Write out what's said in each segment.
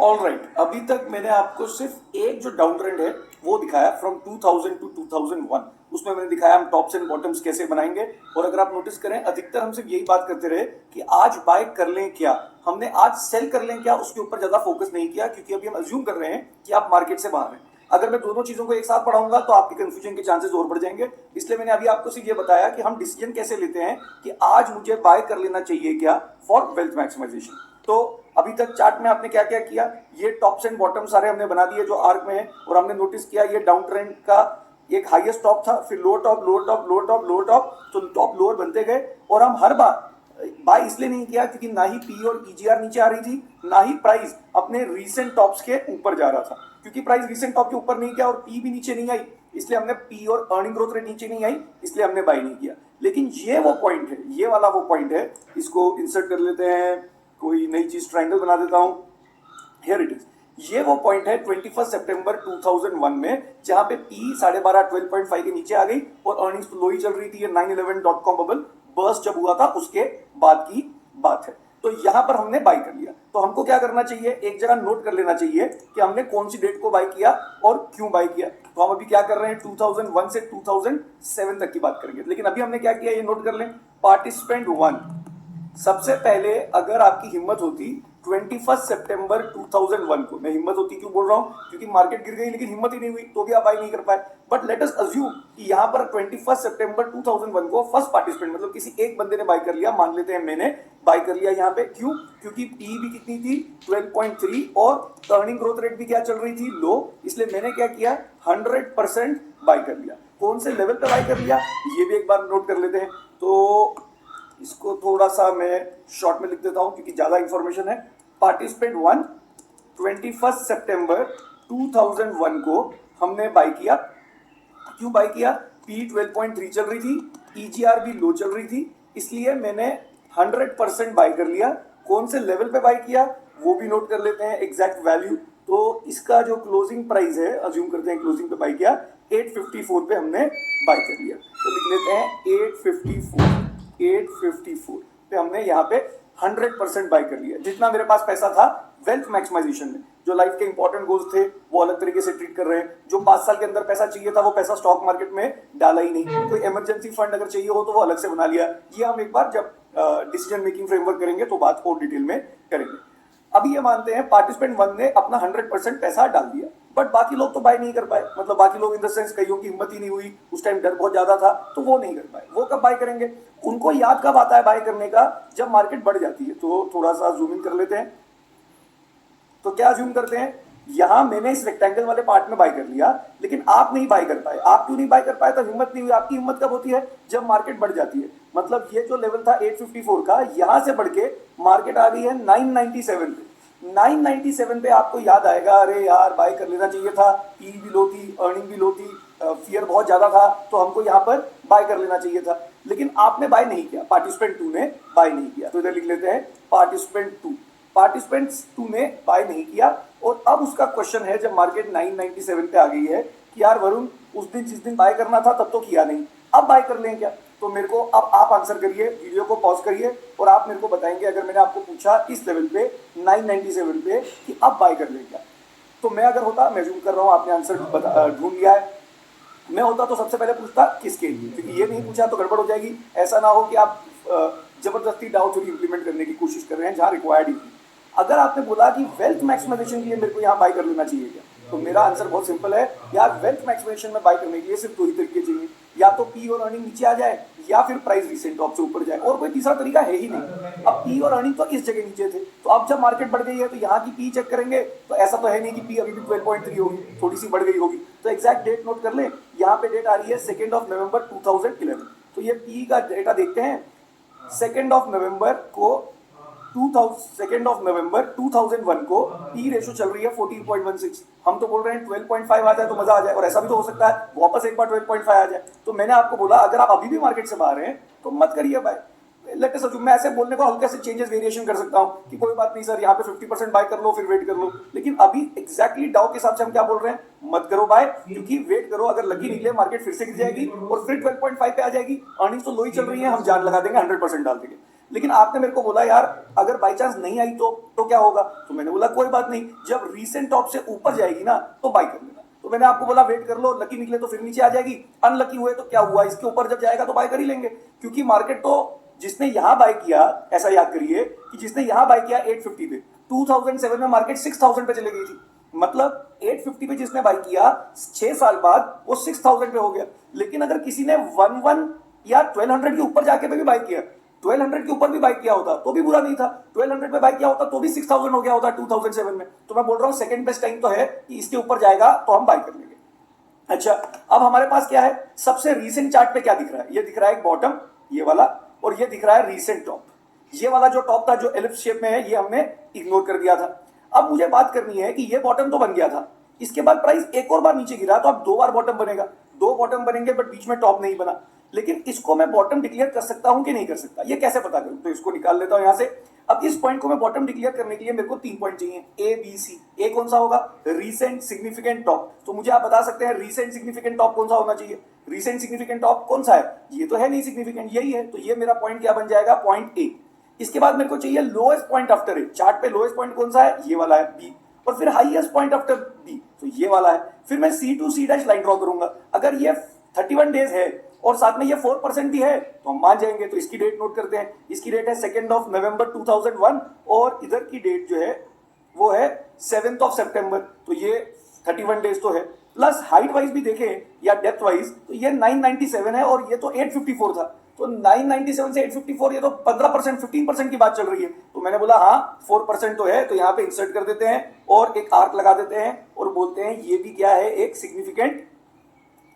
Alright, अभी तक मैंने आपको सिर्फ एक जो डाउन ट्रेंड है वो दिखाया फ्रॉम 2000 टू 2001। उसमें मैंने दिखाया हम टॉप्स एंड बॉटम्स कैसे बनाएंगे। और अगर आप नोटिस करें अधिकतर हम सिर्फ यही बात करते रहे कि आज बाय कर लें क्या, हमने आज सेल कर लें क्या, उसके ऊपर ज्यादा फोकस नहीं किया, क्योंकि अभी हम अज्यूम कर रहे हैं कि आप मार्केट से बाहर हैं। अगर मैं दोनों चीजों को एक साथ पढ़ाऊंगा तो आपके कंफ्यूजन के चांसेस और बढ़ जाएंगे। इसलिए मैंने अभी आपको सिर्फ ये बताया कि हम डिसीजन कैसे लेते हैं कि आज मुझे बाय कर लेना चाहिए क्या फॉर वेल्थ मैक्सिमाइजेशन। तो अभी तक चार्ट में आपने क्या क्या किया, ये टॉप्स एंड बॉटम सारे हमने बना दिए जो आर्क में है, और हमने नोटिस किया ये डाउन ट्रेंड का एक हाईएस्ट टॉप था, फिर lower top lower top lower top lower top, तो टॉप लोअर बनते गए। और हम हर बार बाय इसलिए नहीं किया क्योंकि ना ही पी और ईजीआर नीचे आ रही थी, ना ही प्राइस अपने रीसेंट टॉप्स के ऊपर जा रहा था। क्योंकि प्राइस रीसेंट टॉप के ऊपर नहीं गया और पी भी नीचे नहीं आई, इसलिए हमने पी और अर्निंग ग्रोथ रेट नीचे नहीं आई, इसलिए हमने बाय नहीं किया। लेकिन ये वो पॉइंट है, ये वाला वो पॉइंट है, इसको इंसर्ट कर लेते हैं, कोई नई चीज ट्रायंगल बना देता हूं। हियर इट इज, ये वो पॉइंट है 21 सितंबर 2001 में जहां पे पी 12.5 12.5 के नीचे आ गई और अर्निंग्स लो ही चल रही थी। ये 911.com बबल बर्स्ट जब हुआ था उसके बाद की बात है। तो यहां पर हमने बाय कर लिया। तो हमको क्या करना चाहिए, एक जगह नोट कर लेना चाहिए कि हमने कौन सी डेट को बाय किया और क्यों बाय किया। तो हम अभी क्या कर रहे हैं, 2001 से 2007 तक की बात करेंगे। लेकिन अभी हमने क्या किया ये नोट कर लें। पार्टिसिपेंट 1, सबसे पहले अगर आपकी हिम्मत होती 21 सितंबर 2001 को, मैं हिम्मत होती क्यों बोल रहा हूं, क्योंकि मार्केट गिर गई लेकिन हिम्मत ही नहीं हुई तो भी आप बाय नहीं कर पाए। बट लेट अस अज्यूम कि यहां पर 21 सितंबर 2001 को फर्स्ट पार्टिसिपेंट मतलब किसी एक बंदे ने बाय कर लिया, मान लेते हैं मैंने बाय कर लिया यहां पे। क्यों, क्योंकि पी भी कितनी थी 12.3 और अर्निंग ग्रोथ रेट भी क्या चल रही थी, लो, इसलिए मैंने क्या किया 100% बाय कर लिया। कौन से लेवल पे बाय कर लिया ये भी एक बार नोट कर लेते हैं। तो इसको थोड़ा सा मैं शॉर्ट में लिख देता हूं क्योंकि ज्यादा इंफॉर्मेशन है। पार्टिसिपेंट 1 21 सितंबर 2001 को हमने बाय किया। क्यों बाय किया, पी 12.3 चल रही थी, ईजीआर भी लो चल रही थी, इसलिए मैंने 100% बाय कर लिया। कौन से लेवल पे बाय किया वो भी नोट कर लेते हैं, एग्जैक्ट वैल्यू। तो इसका जो क्लोजिंग प्राइस है, अज्यूम करते हैं क्लोजिंग पे बाय किया 854 पे हमने बाय कर लिया। तो लिख लेते हैं 854 पे हमने यहाँ पे 100% बाय कर लिया। जितना मेरे पास पैसा था वेल्थ मैक्सिमाइजेशन में, जो लाइफ के इंपॉर्टेंट गोल्स थे वो अलग तरीके से ट्रीट कर रहे हैं। जो 5 साल के अंदर पैसा चाहिए था वो पैसा स्टॉक मार्केट में डाला ही नहीं। कोई इमरजेंसी फंड अगर चाहिए हो तो वो अलग से बना लिया। ये हम एक बार जब डिसीजन मेकिंग फ्रेमवर्क करेंगे तो बात और डिटेल में करेंगे। अभी ये मानते हैं पार्टिसिपेंट 1 ने अपना 100% पैसा डाल दिया, बट बाकी लोग तो बाय नहीं कर पाए। मतलब बाकी लोग इन द सेंस कईयों की हिम्मत ही नहीं हुई, उस टाइम डर बहुत ज्यादा था तो वो नहीं कर पाए। वो कब बाय करेंगे, उनको याद कब आता है बाय करने का, जब मार्केट बढ़ जाती है। तो थोड़ा सा जूम इन कर लेते हैं। तो क्या जूम करते हैं, यहां मैंने इस रेक्टेंगल वाले पार्ट में बाय कर लिया, लेकिन आप नहीं बाय कर पाए। आप क्यों नहीं बाय कर पाए, तो हिम्मत नहीं हुई। आपकी हिम्मत कब होती है, जब मार्केट बढ़ जाती है। मतलब ये जो लेवल था 854 का, यहां से बढ़ के मार्केट आ गई है 997 पे। 997 पे आपको याद आएगा अरे यार बाय कर लेना चाहिए था, पी भी लो थी, अर्निंग भी लो थी, फियर बहुत ज्यादा था, तो हमको यहाँ पर बाय कर लेना चाहिए था। लेकिन आपने बाय नहीं किया, पार्टिसिपेंट 2 ने बाय नहीं किया। तो इधर लिख लेते हैं पार्टिसिपेंट 2। पार्टिसिपेंट 2 ने बाय नहीं किया। और अब उसका क्वेश्चन है, जब मार्केट 997 पे आ गई है, कि यार वरुण उस दिन जिस दिन बाय करना था तब तो किया नहीं, अब बाय कर लें क्या। तो मेरे को अब आप आंसर करिए, वीडियो को पॉज करिए और आप मेरे को बताएंगे, अगर मैंने आपको पूछा इस लेवल पे 997 पे कि अब बाय कर लें क्या। तो मैं अगर होता, मैं जूम कर रहा हूं, आपने आंसर ढूंढ लिया है, मैं होता तो सबसे पहले पूछता किसके लिए, क्योंकि ये नहीं पूछा तो गड़बड़ हो जाएगी। ऐसा ना हो कि आप जबरदस्ती डाउ थ्योरी इंप्लीमेंट करने की कोशिश कर रहे हैं जहां रिक्वायर्ड ही। अगर आपने बोला कि वेल्थ मैक्सिमाइजेशन के लिए मेरे को यहाँ बाय कर लेना चाहिए क्या, तो मेरा आंसर बहुत सिंपल है यार, वेल्थ मैक्सिमाइजेशन में बाय करने के लिए सिर्फ 2 ही तरीके चाहिए, या तो पी और अर्निंग नीचे आ जाए या फिर प्राइस रिसेंट टॉप से ऊपर जाए, और कोई तीसरा तरीका है ही नहीं। अब पी और अर्निंग तो इस जगह नीचे थे, तो अब जब मार्केट बढ़ गई है तो यहाँ की पी चेक करेंगे, तो ऐसा तो है नहीं कि पी अभी भी 12.3 होगी, थोड़ी सी बढ़ गई होगी। तो एग्जैक्ट डेट नोट कर लें, यहाँ पे डेट आ रही है 2 नवंबर 2011। तो ये पी का डेटा देखते हैं, 2 नवंबर को 2001 को पी रेशो चल रही है 14.16। हम तो बोल रहे हैं 12.5 आ जाए तो मजा आ जाए, और ऐसा भी तो हो सकता है वापस एक बार 12.5 आ जाए। तो मैंने आपको बोला अगर आप अभी भी मार्केट से बाहर हैं तो मत करिए बाय। लेट अस अज्यूम, मैं ऐसे बोलने को हल्के से चेंजेस वेरिएशन कर सकता हूं कि कोई बात नहीं सर, यहाँ पे 50% बाय कर लो फिर वेट कर लो, लेकिन अभी एग्जैक्टली डाउ के हिसाब से हम क्या बोल रहे हैं, मत करो बाय, क्योंकि वेट करो, अगर लकी निकले मार्केट फिर से गिर जाएगी और फिर 12.5 पे आ जाएगी। अर्निंग्स तो लो ही चल रही है, हम जान लगा देंगे, 100% डाल देंगे। लेकिन आपने मेरे को बोला यार अगर बाई चांस नहीं आई तो क्या होगा, तो मैंने बोला कोई बात नहीं, जब रीसेंट टॉप से ऊपर जाएगी ना तो बाई कर लेना। तो मैंने आपको बोला वेट कर लो, लकी निकले तो फिर नीचे आ जाएगी, अनलकी हुए तो क्या हुआ, इसके ऊपर जब जाएगा तो बाय कर ही लेंगे। क्योंकि मार्केट तो जिसने यहां बाय किया, ऐसा याद करिए कि जिसने यहां बाय किया 850 पे, 2007 में मार्केट 6000 पे चले गई थी, मतलब 850 पे जिसने बाय किया 6 साल बाद वो 6000 पे हो गया। लेकिन अगर किसी ने 11 या 1200 के ऊपर जाके पे भी बाय किया, 1200 के ऊपर भी बाय किया होता तो भी बुरा नहीं था, 1200 पे बाय किया होता तो भी 6000 हो गया होता 2007 में। तो मैं बोल रहा हूं सेकंड बेस्ट टाइम तो है कि इसके ऊपर जाएगा तो हम बाय कर लेंगे। अच्छा, अब हमारे पास क्या है, सबसे रीसेंट चार्ट पे क्या दिख रहा है, ये दिख रहा है एक बॉटम ये वाला, और ये दिख रहा है रीसेंट टॉप। ये वाला जो टॉप था जो एलिप्स शेप में है ये हमने इग्नोर कर दिया था। अब मुझे बात करनी है कि ये बॉटम तो बन गया था, इसके बाद प्राइस एक और बार नीचे गिरा तो अब 2 बार बॉटम बनेगा, 2 बॉटम बनेंगे बट बीच में टॉप नहीं बना। लेकिन इसको मैं बॉटम डिक्लेयर कर सकता हूं कि नहीं कर सकता, ये कैसे पता करूं, तो इसको निकाल लेता हूं यहां से। अब इस पॉइंट को मैं बॉटम डिक्लेयर करने के लिए मेरे को 3 पॉइंट चाहिए, ए बी सी। ए कौन सा होगा, रीसेंट सिग्निफिकेंट टॉप। तो मुझे आप बता सकते हैं रीसेंट सिग्निफिकेंट टॉप कौन सा होना चाहिए, रीसेंट सिग्निफिकेंट टॉप कौन सा है, ये तो है नहीं सिग्निफिकेंट, यही है, तो ये मेरा पॉइंट क्या बन जाएगा, पॉइंट ए। इसके बाद मेरे को चाहिए lowest point after a, chart पे लोएस्ट पॉइंट कौन सा है, ये वाला है बी, और फिर हाईएस्ट पॉइंट आफ्टर बी, तो ये वाला है। फिर मैं C to C dash line draw करूंगा, अगर ये 31 डेज है और साथ में ये 4% भी है तो हम मान जाएंगे। तो इसकी डेट नोट करते हैं, इसकी डेट है 2 नवंबर 2001 और इधर की डेट जो है वो है 7 सितंबर, तो ये 31 डेज तो है। प्लस हाइट वाइज भी देखें या डेप्थ वाइज तो ये 997 है और ये तो 854 था, तो 997 से 854 ये तो 15% 15% की बात चल रही है। तो मैंने बोला हाँ 4% तो है, तो यहाँ पे इंसर्ट कर देते हैं और एक आर्क लगा देते हैं और बोलते हैं ये भी क्या है, एक सिग्निफिकेंट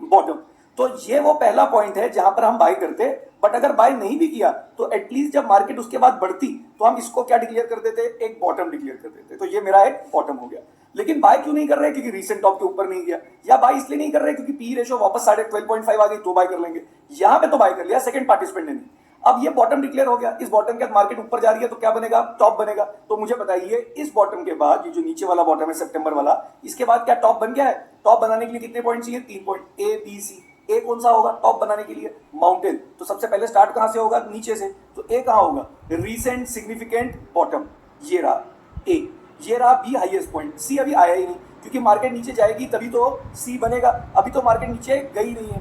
बॉटम। तो ये वो पहला पॉइंट है जहां पर हम बाय करते, बट अगर बाय नहीं भी किया तो एटलीस्ट जब मार्केट उसके बाद बढ़ती तो हम इसको क्या डिक्लेयर कर देते, एक बॉटम डिक्लेयर कर देते। तो ये मेरा एक बॉटम हो गया। लेकिन बाय क्यों नहीं कर रहे, क्योंकि रीसेंट टॉप के ऊपर नहीं गया, या बाय इसलिए नहीं कर रहे क्योंकि पी रेशो वापस 12.5 आ गई तो बाय कर लेंगे। यहां पे तो बाय कर लिया सेकंड पार्टिसिपेंट ने नहीं। अब ये बॉटम डिक्लेयर हो गया, इस बॉटम के बाद मार्केट ऊपर जा रही है तो क्या बनेगा, टॉप बनेगा। तो मुझे बताइए इस बॉटम के बाद ये जो नीचे वाला बॉटम है सितंबर वाला, इसके बाद क्या टॉप बन गया है। टॉप बनाने के लिए कितने पॉइंट चाहिए, 3 पॉइंट, ए बी सी। ए कौन सा होगा टॉप बनाने के लिए, माउंटेन। तो सबसे पहले स्टार्ट कहां से होगा, नीचे से, तो ए कहां होगा, रीसेंट सिग्निफिकेंट बॉटम, ये रहा ए। ये रहा बी हाईएस्ट पॉइंट, सी अभी आया ही नहीं क्योंकि मार्केट नीचे जाएगी तभी तो सी बनेगा, अभी तो मार्केट नीचे गई नहीं है।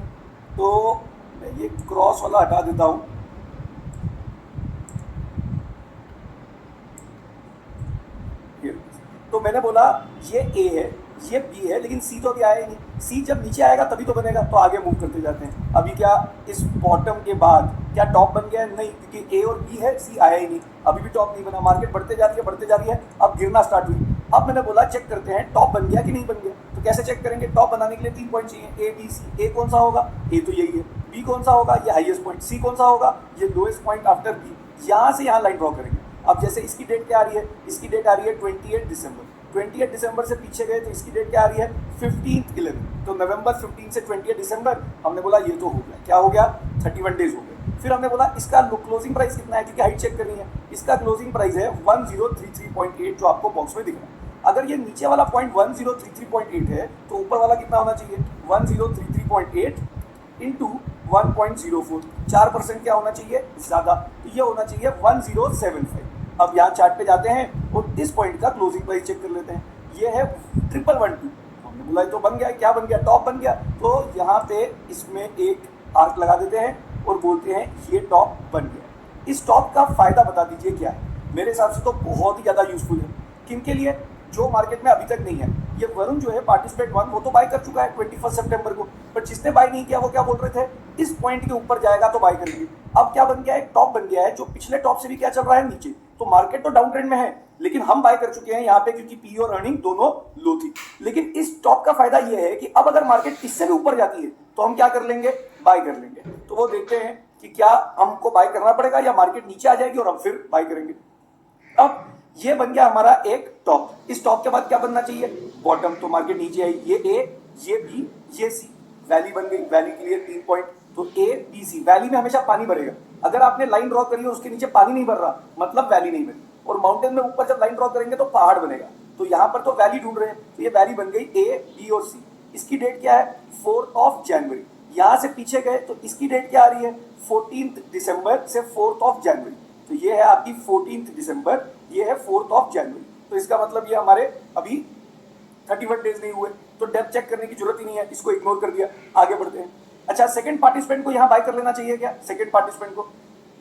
तो मैं ये क्रॉस वाला हटा देता हूं, तो मैंने बोला ये ए है ये बी है लेकिन सी तो अभी आया ही नहीं, सी जब नीचे आएगा तभी तो बनेगा। तो आगे मूव करते जाते हैं। अभी क्या इस बॉटम के बाद क्या टॉप बन गया है, नहीं, क्योंकि ए और बी है, सी आया ही नहीं, अभी भी टॉप नहीं बना। मार्केट बढ़ते जा रही है बढ़ते जा रही है, अब गिरना स्टार्ट हुई। अब मैंने बोला चेक करते हैं टॉप बन गया कि नहीं बन गया। तो कैसे चेक करेंगे, टॉप बनाने के लिए 3 पॉइंट चाहिए, ए बी सी। ए कौन सा होगा, ए तो यही है, बी कौन सा होगा, ये हाईएस्ट पॉइंट, सी कौन सा होगा, ये लोएस्ट पॉइंट आफ्टर बी। यहाँ से यहाँ लाइन ड्रॉ करेंगे। अब जैसे इसकी डेट क्या आ रही है, इसकी डेट आ रही है 28 दिसंबर, 28 दिसंबर से पीछे गए तो इसकी डेट क्या आ रही है 15/11, तो नवंबर 15 से 28 दिसंबर। हमने बोला ये तो हो गया, क्या हो गया, 31 डेज हो गए। फिर हमने बोला इसका क्लोजिंग प्राइस कितना है, क्योंकि हाइट चेक करनी है। इसका क्लोजिंग प्राइस है 1033.8 जो आपको बॉक्स में दिख रहा है। अगर ये नीचे वाला पॉइंट 1033.8 है तो ऊपर वाला कितना होना चाहिए, 1033.8 इंटू 1.04, 4% क्या होना चाहिए ज्यादा, तो ये होना चाहिए 1075। अब यहाँ चार्ट पे जाते हैं और इस पॉइंट का क्लोजिंग प्राइस चेक कर लेते हैं, ये है 1112। हमने बोला तो बन गया, क्या बन गया, टॉप बन गया। तो यहाँ पे इसमें एक आर्क लगा देते हैं और बोलते हैं ये टॉप बन गया। इस टॉप का फायदा बता दीजिए क्या है, मेरे हिसाब से तो बहुत ही ज्यादा यूजफुल है। किन के लिए, जो मार्केट में अभी तक नहीं है। ये वरुण जो है पार्टिसिपेंट 1 वो तो बाय कर चुका है 21 सितंबर को, पर जिसने बाय नहीं किया वो क्या बोल रहे थे, इस पॉइंट के ऊपर जाएगा तो बाय करेंगे। अब क्या बन गया है, टॉप बन गया है, जो पिछले टॉप से भी क्या चल रहा है नीचे। तो मार्केट तो डाउन ट्रेंड में है लेकिन हम बाय कर चुके हैं यहाँ पे क्योंकि पी और अर्निंग दोनों लो थी। लेकिन इस टॉप का फायदा ये है कि अब अगर मार्केट इससे भी ऊपर जाती है तो हम क्या कर लेंगे, बाय कर लेंगे। तो वो देखते हैं कि क्या हमको बाय करना पड़ेगा या मार्केट नीचे आ जाएगी और हम फिर बाय करेंगे। अब ये बन गया हमारा एक टॉप। इस टॉप के बाद क्या बनना चाहिए, बॉटम। तो मार्केट नीचे आई, ये ए ये बी ये सी, वैली बन गई। वैली के लिए 3 पॉइंट, तो ए बी सी। वैली में हमेशा पानी भरेगा, अगर आपने लाइन ड्रॉ करी है उसके नीचे पानी नहीं भर रहा मतलब वैली नहीं बनी। और माउंटेन में ऊपर जब लाइन ड्रॉ करेंगे तो पहाड़ बनेगा, तो यहाँ पर तो वैली ढूंढ रहे हैं, तो ये वैली बन गई ए बी और सी। इसकी डेट क्या है 4 जनवरी। यहाँ से पीछे गए तो इसकी डेट क्या आ रही है 14 दिसंबर से 4 जनवरी। तो ये है आपकी 14 दिसंबर, ये है 4 जनवरी। तो इसका मतलब ये हमारे अभी 31 डेज नहीं हुए, तो डेप्थ चेक करने की जरूरत ही नहीं है, इसको इग्नोर कर दिया, आगे बढ़ते हैं। अच्छा, सेकंड पार्टिसिपेंट को यहाँ बाय कर लेना चाहिए क्या? सेकंड पार्टिसिपेंट को,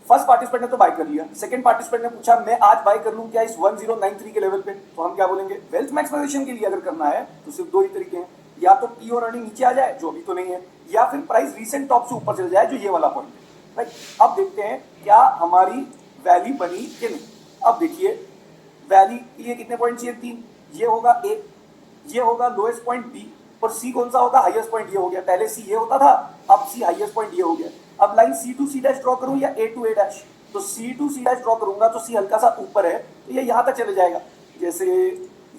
फर्स्ट पार्टिसिपेंट ने तो बाय कर लिया, सेकंड पार्टिसिपेंट ने पूछा मैं आज बाय कर लूं क्या इस 1093 के लेवल पे, तो हम क्या बोलेंगे? वेल्थ मैक्सिमाइजेशन के लिए अगर करना है तो सिर्फ दो ही तरीके हैं, या तो पी और अर्निंग नीचे आ जाए जो अभी तो नहीं है, या फिर प्राइस रीसेंट टॉप से ऊपर चल जाए जो ये वाला पॉइंट है। राइट, अब देखते हैं क्या हमारी वैली बनी कि नहीं। अब देखिए वैली के लिए कितने पॉइंट चाहिए? 3। ये होगा ए, ये होगा लोएस्ट पॉइंट बी, और सी कौन सा होगा? हाईएस्ट पॉइंट ये हो गया। पहले सी ये होता था, अब सी हाईएस्ट पॉइंट ये हो गया। अब line C to C dash draw करूं या ए टू ए डैश? तो C to C dash draw करूंगा तो सी हल्का सा ऊपर है तो ये यहां तक चले जाएगा। जैसे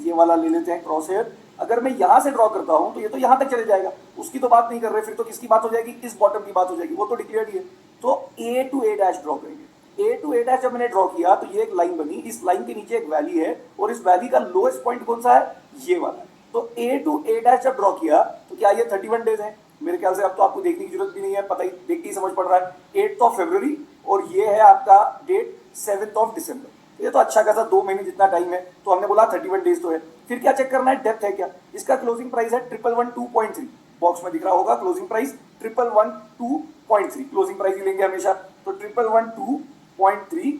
ये वाला ले लेते हैं क्रॉस हेयर, अगर मैं यहां से ड्रॉ करता हूं तो ये तो यहां तक चले जाएगा, उसकी तो बात नहीं कर रहे, फिर तो किसकी बात हो जाएगी? इस बॉटम की बात हो जाएगी, वो तो डिक्लेयर्ड ही है। तो ए टू ए डैश ड्रॉ करेंगे। ए टू ए डैश जब मैंने ड्रॉ किया तो ये एक लाइन बनी, इस लाइन के नीचे एक वैली है, और इस वैली का लोएस्ट पॉइंट कौन सा है? ये वाला। तो ए टू ए डैश जब ड्रॉ किया तो क्या ये 31 डेज है? मेरे ख्याल से अब तो आपको देखने की जरूरत भी नहीं है, पता ही देख के ही समझ पड़ रहा है। 8 फरवरी और ये है आपका डेट 7 दिसंबर। ये तो अच्छा खासा 2 महीने जितना टाइम है, तो हमने बोला 31 डेज तो है। फिर क्या चेक करना है? डेप्थ है क्या? इसका क्लोजिंग प्राइस है 1112.3, बॉक्स में दिख रहा होगा क्लोजिंग प्राइस 1112.3, क्लोजिंग प्राइस ही लेंगे हमेशा। तो 1112.3,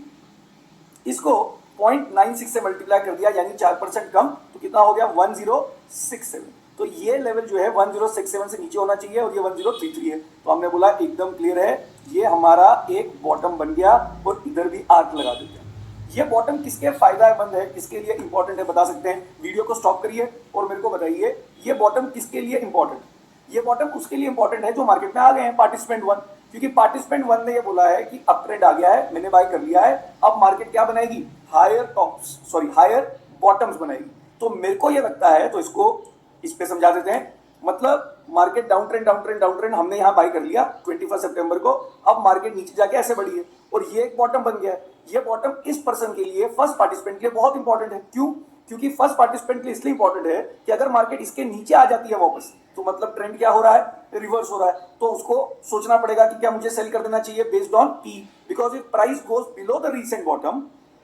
इसको 0.96 से मल्टीप्लाई कर दिया, यानी 4% कम, तो कितना हो गया? 1067। तो ये लेवल जो है 1067 से नीचे होना चाहिए, और ये 1033 है। तो हमने बोला एकदम क्लियर है, ये हमारा एक बॉटम बन गया, और इधर भी आर्क लगा देते हैं। ये बॉटम किसके फायदेमंद है, किसके लिए इंपॉर्टेंट है, बता सकते हैं? वीडियो को स्टॉप करिए और मेरे को बताइए ये बॉटम किसके लिए इंपॉर्टेंट है। ये बॉटम उसके लिए इंपॉर्टेंट है जो मार्केट में आ गए हैं, पार्टिसिपेंट 1, क्योंकि पार्टिसिपेंट 1 ने ये बोला है कि अप ट्रेंड आ गया है, मैंने बाय कर लिया है, अब मार्केट क्या बनाएगी? Higher tops, sorry higher bottoms बनाएगी। तो मेरे को ये लगता है, तो इसको इस पे समझा देते हैं। मतलब market down trend down trend down trend, हमने यहाँ बाय कर लिया 21 सितंबर को, अब मार्केट नीचे जाके ऐसे बढ़ी है और ये एक बॉटम बन गया है। ये बॉटम इस पर्सन के लिए, फर्स्ट पार्टिसिपेंट के लिए बहुत इंपॉर्टेंट है। क्यों? क्योंकि फर्स्ट पार्टिसिपेंट के लिए इसलिए इंपॉर्टेंट है कि अगर मार्केट इसके नीचे आ जाती है वापस, तो मतलब ट्रेंड क्या हो रहा है? रिवर्स हो रहा है। तो उसको सोचना पड़ेगा कि क्या मुझे सेल कर देना चाहिए based on P, because if price goes below the recent bottom,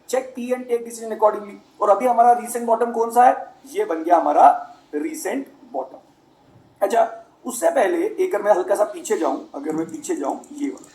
check P and take decision accordingly. और अभी हमारा रीसेंट बॉटम कौन सा है? ये बन गया हमारा रीसेंट बॉटम। अच्छा, उससे पहले एक मैं हल्का सा पीछे जाऊं, अगर मैं पीछे जाऊं, ये वाला,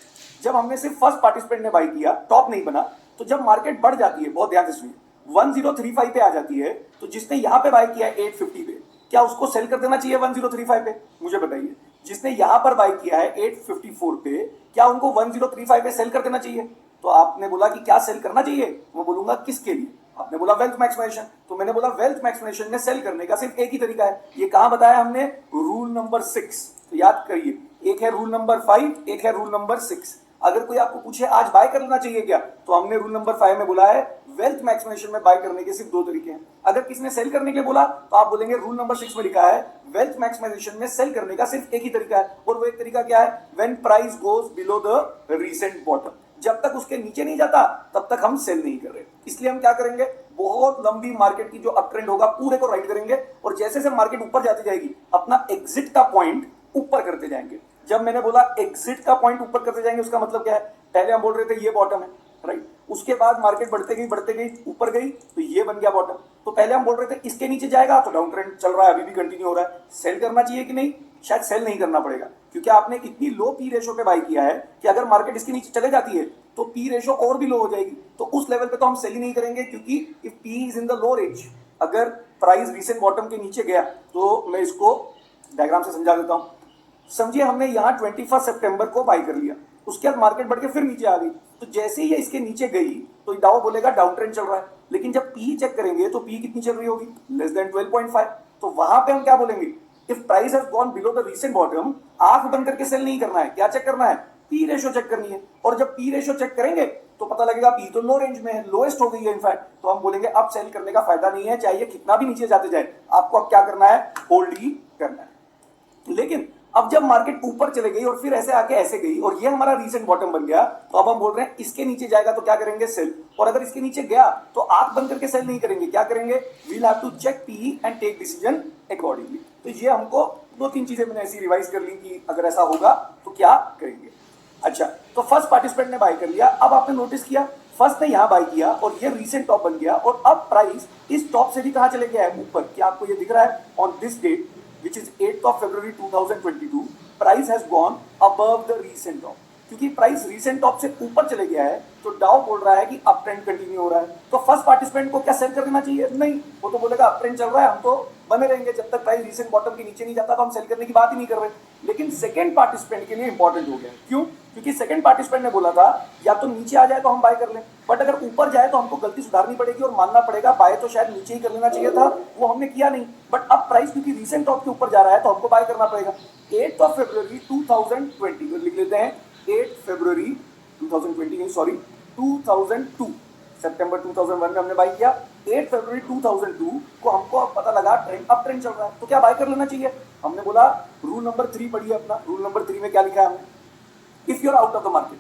जब हमने सिर्फ फर्स्ट पार्टिसिपेंट ने बाय किया, टॉप नहीं बना, तो जब मार्केट बढ़ जाती है, बहुत ध्यान से सुनिए, 1035 पे आ जाती है, तो जिसने यहां पे बाय किया 850 पे, क्या उसको सेल कर देना चाहिए 1035 पे? मुझे बताइए, जिसने यहां पर बाय किया है 854 पे, क्या उनको 1035 पे सेल कर देना चाहिए? तो आपने बोला कि क्या सेल करना चाहिए, मैं बोलूंगा किसके लिए? आपने बोला वेल्थ मैक्सिमाइजेशन, तो मैंने बोला वेल्थ मैक्सिमाइजेशन में सेल करने का सिर्फ एक ही तरीका है। ये कहां बताया हमने? Rule number 6। तो याद करिए, एक है रूल नंबर 5, एक है रूल नंबर 6। अगर कोई आपको पूछे आज बाय करना चाहिए क्या, तो हमने रूल नंबर 5 में बोला है वेल्थ मैक्सिमाइजेशन में बाय करने के सिर्फ 2 तरीके हैं। अगर किसी ने सेल करने के लिए बोला तो आप बोलेंगे रूल नंबर 6 में लिखा है वेल्थ मैक्सिमाइजेशन में सेल करने का सिर्फ एक ही तरीका है, और वो एक तरीका क्या है? When price goes below the recent bottom, जब तक उसके नीचे नहीं जाता तब तक हम सेल नहीं कर रहे। इसलिए हम क्या करेंगे? बहुत लंबी मार्केट की जो अप ट्रेंड होगा पूरे को राइट करेंगे, और जैसे जैसे मार्केट ऊपर जाती जाएगी अपना एग्जिट का पॉइंट ऊपर करते जाएंगे। जब मैंने बोला एग्जिट का पॉइंट ऊपर करते जाएंगे, उसका मतलब क्या है? पहले हम बोल रहे थे ये बॉटम है, राइट, उसके बाद मार्केट बढ़ते गई ऊपर गई, तो ये बन गया बॉटम। तो पहले हम बोल रहे थे इसके नीचे जाएगा, तो डाउन ट्रेंड चल रहा है, अभी भी कंटिन्यू हो रहा है, सेल करना चाहिए कि नहीं? शायद सेल नहीं करना पड़ेगा, क्योंकि आपने इतनी लो पी रेशो पे बाय किया है कि अगर मार्केट इसके नीचे चले जाती है तो पी रेशो और भी लो हो जाएगी। तो उस लेवल पे तो हम सेल ही नहीं करेंगे, क्योंकि if P is in the low range, अगर प्राइस रीसेंट बॉटम के नीचे गया, तो मैं इसको डायग्राम से समझा देता हूं। समझिए हमने यहाँ 21 सितंबर को बाय कर लिया, उसके बाद मार्केट बढ़ के फिर नीचे आ गई, तो जैसे ही ये इसके नीचे गई तो डाउ बोलेगा डाउन ट्रेंड चल रहा है, लेकिन जब पी चेक करेंगे तो पी कितनी चल रही होगी? Less than 12.5। तो वहां पे हम क्या बोलेंगे? If price has gone below the recent bottom, आंख बंद करके सेल नहीं करना है, क्या चेक करना है? पी रेशो चेक करनी है। और जब पी रेशो चेक करेंगे तो पता लगेगा पी तो लो रेंज में है, लोएस्ट हो गई है इनफैक्ट, तो हम बोलेंगे अब सेल करने का फायदा नहीं है, चाहे कितना भी नीचे जाते जाए, आपको अब क्या करना है? होल्ड ही करना है। लेकिन अब जब मार्केट ऊपर चले गई और फिर ऐसे आके ऐसे गई और ये हमारा रीसेंट बॉटम बन गया, तो अब हम बोल रहे हैं इसके नीचे जाएगा तो क्या करेंगे? सेल। और अगर इसके नीचे गया तो आंख बंद करके सेल नहीं करेंगे, क्या करेंगे? We'll have to check P and take decision accordingly. तो ये हमको 2-3 चीजें मैंने ऐसी रिवाइज कर ली कि अगर ऐसा होगा तो क्या करेंगे। अच्छा, तो फर्स्ट पार्टिसिपेंट ने बाय कर लिया। अब आपने नोटिस किया फर्स्ट ने यहाँ बाय किया और ये रीसेंट टॉप बन गया और अब प्राइस इस टॉप से भी कहाँ चले गया है, ऊपर। क्या आपको ये दिख रहा है? On this date which is 8th of February 2022 price has gone above the recent top. क्योंकि प्राइस रीसेंट टॉप से ऊपर चले गया है तो डाउ बोल रहा है कि अप ट्रेंड कंटिन्यू हो रहा है। तो फर्स्ट पार्टिसिपेंट को क्या सेल कर देना चाहिए? नहीं, वो तो बोलेगा अप ट्रेंड चल रहा है, हम तो बने रहेंगे जब तक प्राइस रीसेंट बॉटम के नीचे नहीं जाता, तो हम सेल करने की बात ही नहीं कर रहे। लेकिन सेकंड पार्टिसिपेंट के लिए इंपॉर्टेंट हो गया। क्यों? क्योंकि सेकंड पार्टिसिपेंट ने बोला था या तो नीचे आ जाए तो हम बाय कर लें, बट अगर ऊपर जाए तो हमको गलती सुधारनी पड़ेगी और मानना पड़ेगा बाय तो शायद नीचे ही कर लेना चाहिए था, वो हमने किया नहीं। बट अब प्राइस क्योंकि रीसेंट टॉप के ऊपर जा रहा है तो हमको बाय करना पड़ेगा। 8th of February 2020 को लिख लेते हैं, 8 फरवरी 2020 नहीं, सॉरी 2002, सितंबर 2001 में हमने बाय किया। 8 फरवरी 2002 को हमको अब पता लगा ट्रेंड अप ट्रेंड चल रहा है, तो क्या बाय कर लेना चाहिए? हमने बोला रूल नंबर 3 पढ़िए अपना। रूल नंबर 3 में क्या लिखा है हमने? If you are out of the market,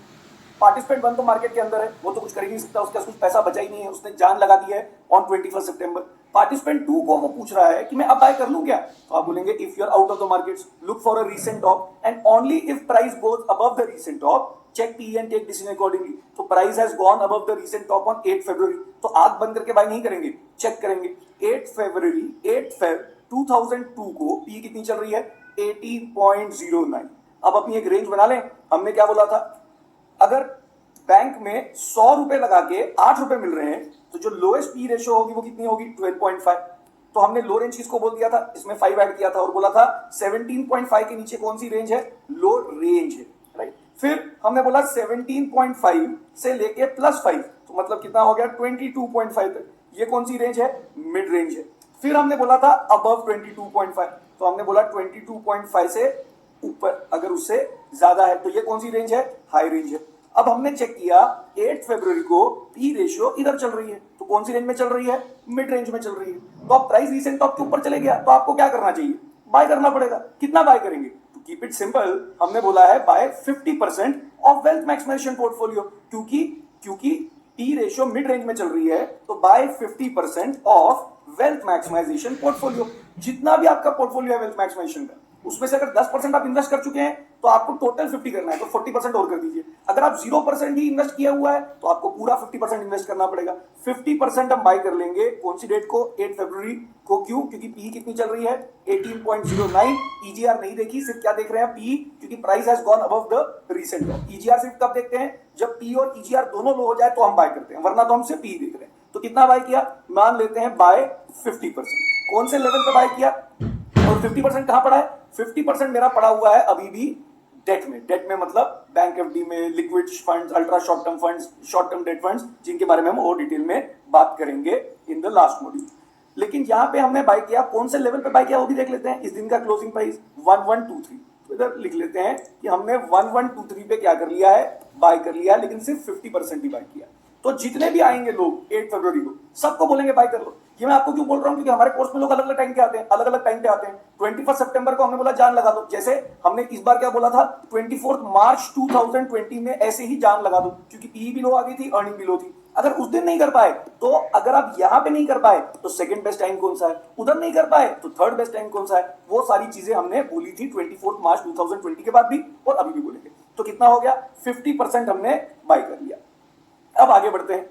participant 1 तो मार्केट के अंदर है, वो तो कुछ कर ही नहीं सकता, उसका कुछ पैसा बचा ही नहीं है, उसने जान लगा दी है ऑन 21 सितंबर। पार्टिसिपेंट 2 को वो पूछ रहा है कि मैं अब बाय कर लूं क्या? तो आप बोलेंगे if you are out of the markets, look for a recent top and only if price goes above the recent top, check P and take decision accordingly. तो price has gone above the recent top on 8 फरवरी, तो आंख बंद करके bye नहीं करेंगे, check करेंगे। 8 फरवरी 8 Feb 2002 को पी कितनी चल रही है? 18.09। अब अपनी एक रेंज बना लें। हमने क्या बोला था? अगर बैंक में 100 रुपए लगा के 8 रुपए मिल रहे हैं तो जो लोएस्ट पी रेशियो होगी वो कितनी होगी? 12.5। तो हमने लो रेंज किसको बोल दिया था? इसमें 5 ऐड किया था और बोला था 17.5 के नीचे कौन सी रेंज है? लो रेंज है, राइट। फिर हमने बोला 17.5 से लेके +5, तो मतलब कितना हो गया? 22.5 तक। ये कौन सी रेंज है? मिड रेंज है। फिर हमने बोला था अबव 22.5, तो हमने बोला 22.5 से ऊपर, अगर उससे ज्यादा है तो ये कौन सी रेंज है? हाई रेंज है। अब हमने चेक किया 8 फरवरी को पी रेशियो इधर चल रही है, तो कौन सी रेंज में चल रही है? मिड रेंज में चल रही है। तो अब प्राइस रीसेंट टॉप के ऊपर चले गया तो आपको क्या करना चाहिए? बाय करना पड़ेगा। कितना बाय करेंगे? तो कीप इट सिंपल, हमने बोला है buy 50% of wealth maximisation portfolio. क्योंकि पी रेशियो मिड रेंज में चल रही है तो buy 50% of wealth maximisation portfolio. जितना भी आपका पोर्टफोलियो है वेल्थ मैक्सिमाइजेशन का, उसमें से अगर 10% आप इन्वेस्ट कर चुके हैं तो आपको टोटल 50 करना है, तो 40% और कर दीजिए। अगर आप 0% ही इन्वेस्ट किया हुआ है तो आपको पूरा 50% इन्वेस्ट करना पड़ेगा। 50% हम बाय कर लेंगे कौन सी डेट को? 8 फरवरी को। क्यों? क्योंकि पी कितनी चल रही है? 18.09। ईजीआर नहीं देखी, सिर्फ क्या देख रहे हैं? पी, क्योंकि price has gone above the recent top. EGR सिर्फ कब देखते हैं? जब पी और ईजीआर दोनों लो हो जाए तो हम बाय करते हैं, वरना तो हम सिर्फ पी देख रहे हैं। तो कितना बाय किया? मान लेते हैं बाय 50%। कौन से लेवल पे बाय किया और 50% कहां पड़ा है? 50% मेरा पड़ा हुआ है अभी भी डेट में। डेट में मतलब बैंक एफडी में, liquid funds, ultra short term funds, short term debt funds, जिनके बारे में हम और डिटेल में बात करेंगे इन द लास्ट मॉड्यूल। लेकिन यहां पे हमने बाय किया, कौन से लेवल पे बाय किया वो भी देख लेते हैं। इस दिन का क्लोजिंग प्राइस 1123, तो इधर लिख लेते हैं कि हमने 1123 पे क्या कर लिया है? बाय कर लिया है, लेकिन सिर्फ 50% ही बाय किया। तो जितने भी आएंगे लोग 8 फरवरी को, सबको बोलेंगे बाय कर लो। ये मैं आपको क्यों बोल रहा हूं? क्योंकि हमारे कोर्स में लोग अलग अलग टाइम के आते हैं, अलग अलग टाइम पे आते हैं। 21 सितंबर को हमने बोला जान लगा दो, जैसे हमने इस बार क्या बोला था? 24 मार्च 2020 में ऐसे ही जान लगा दो, क्योंकि पी भी लो आ गई थी, अर्निंग भी लो थी। अगर उस दिन नहीं कर पाए तो, अगर आप यहां पे नहीं कर पाए तो सेकंड बेस्ट टाइम कौन सा है? उधर नहीं कर पाए तो थर्ड बेस्ट टाइम कौन सा है? वो सारी चीजें हमने बोली थी 24 मार्च 2020 के बाद भी और अभी भी बोलेंगे। तो कितना हो गया? 50% हमने बाय कर लिया। अब आगे बढ़ते हैं।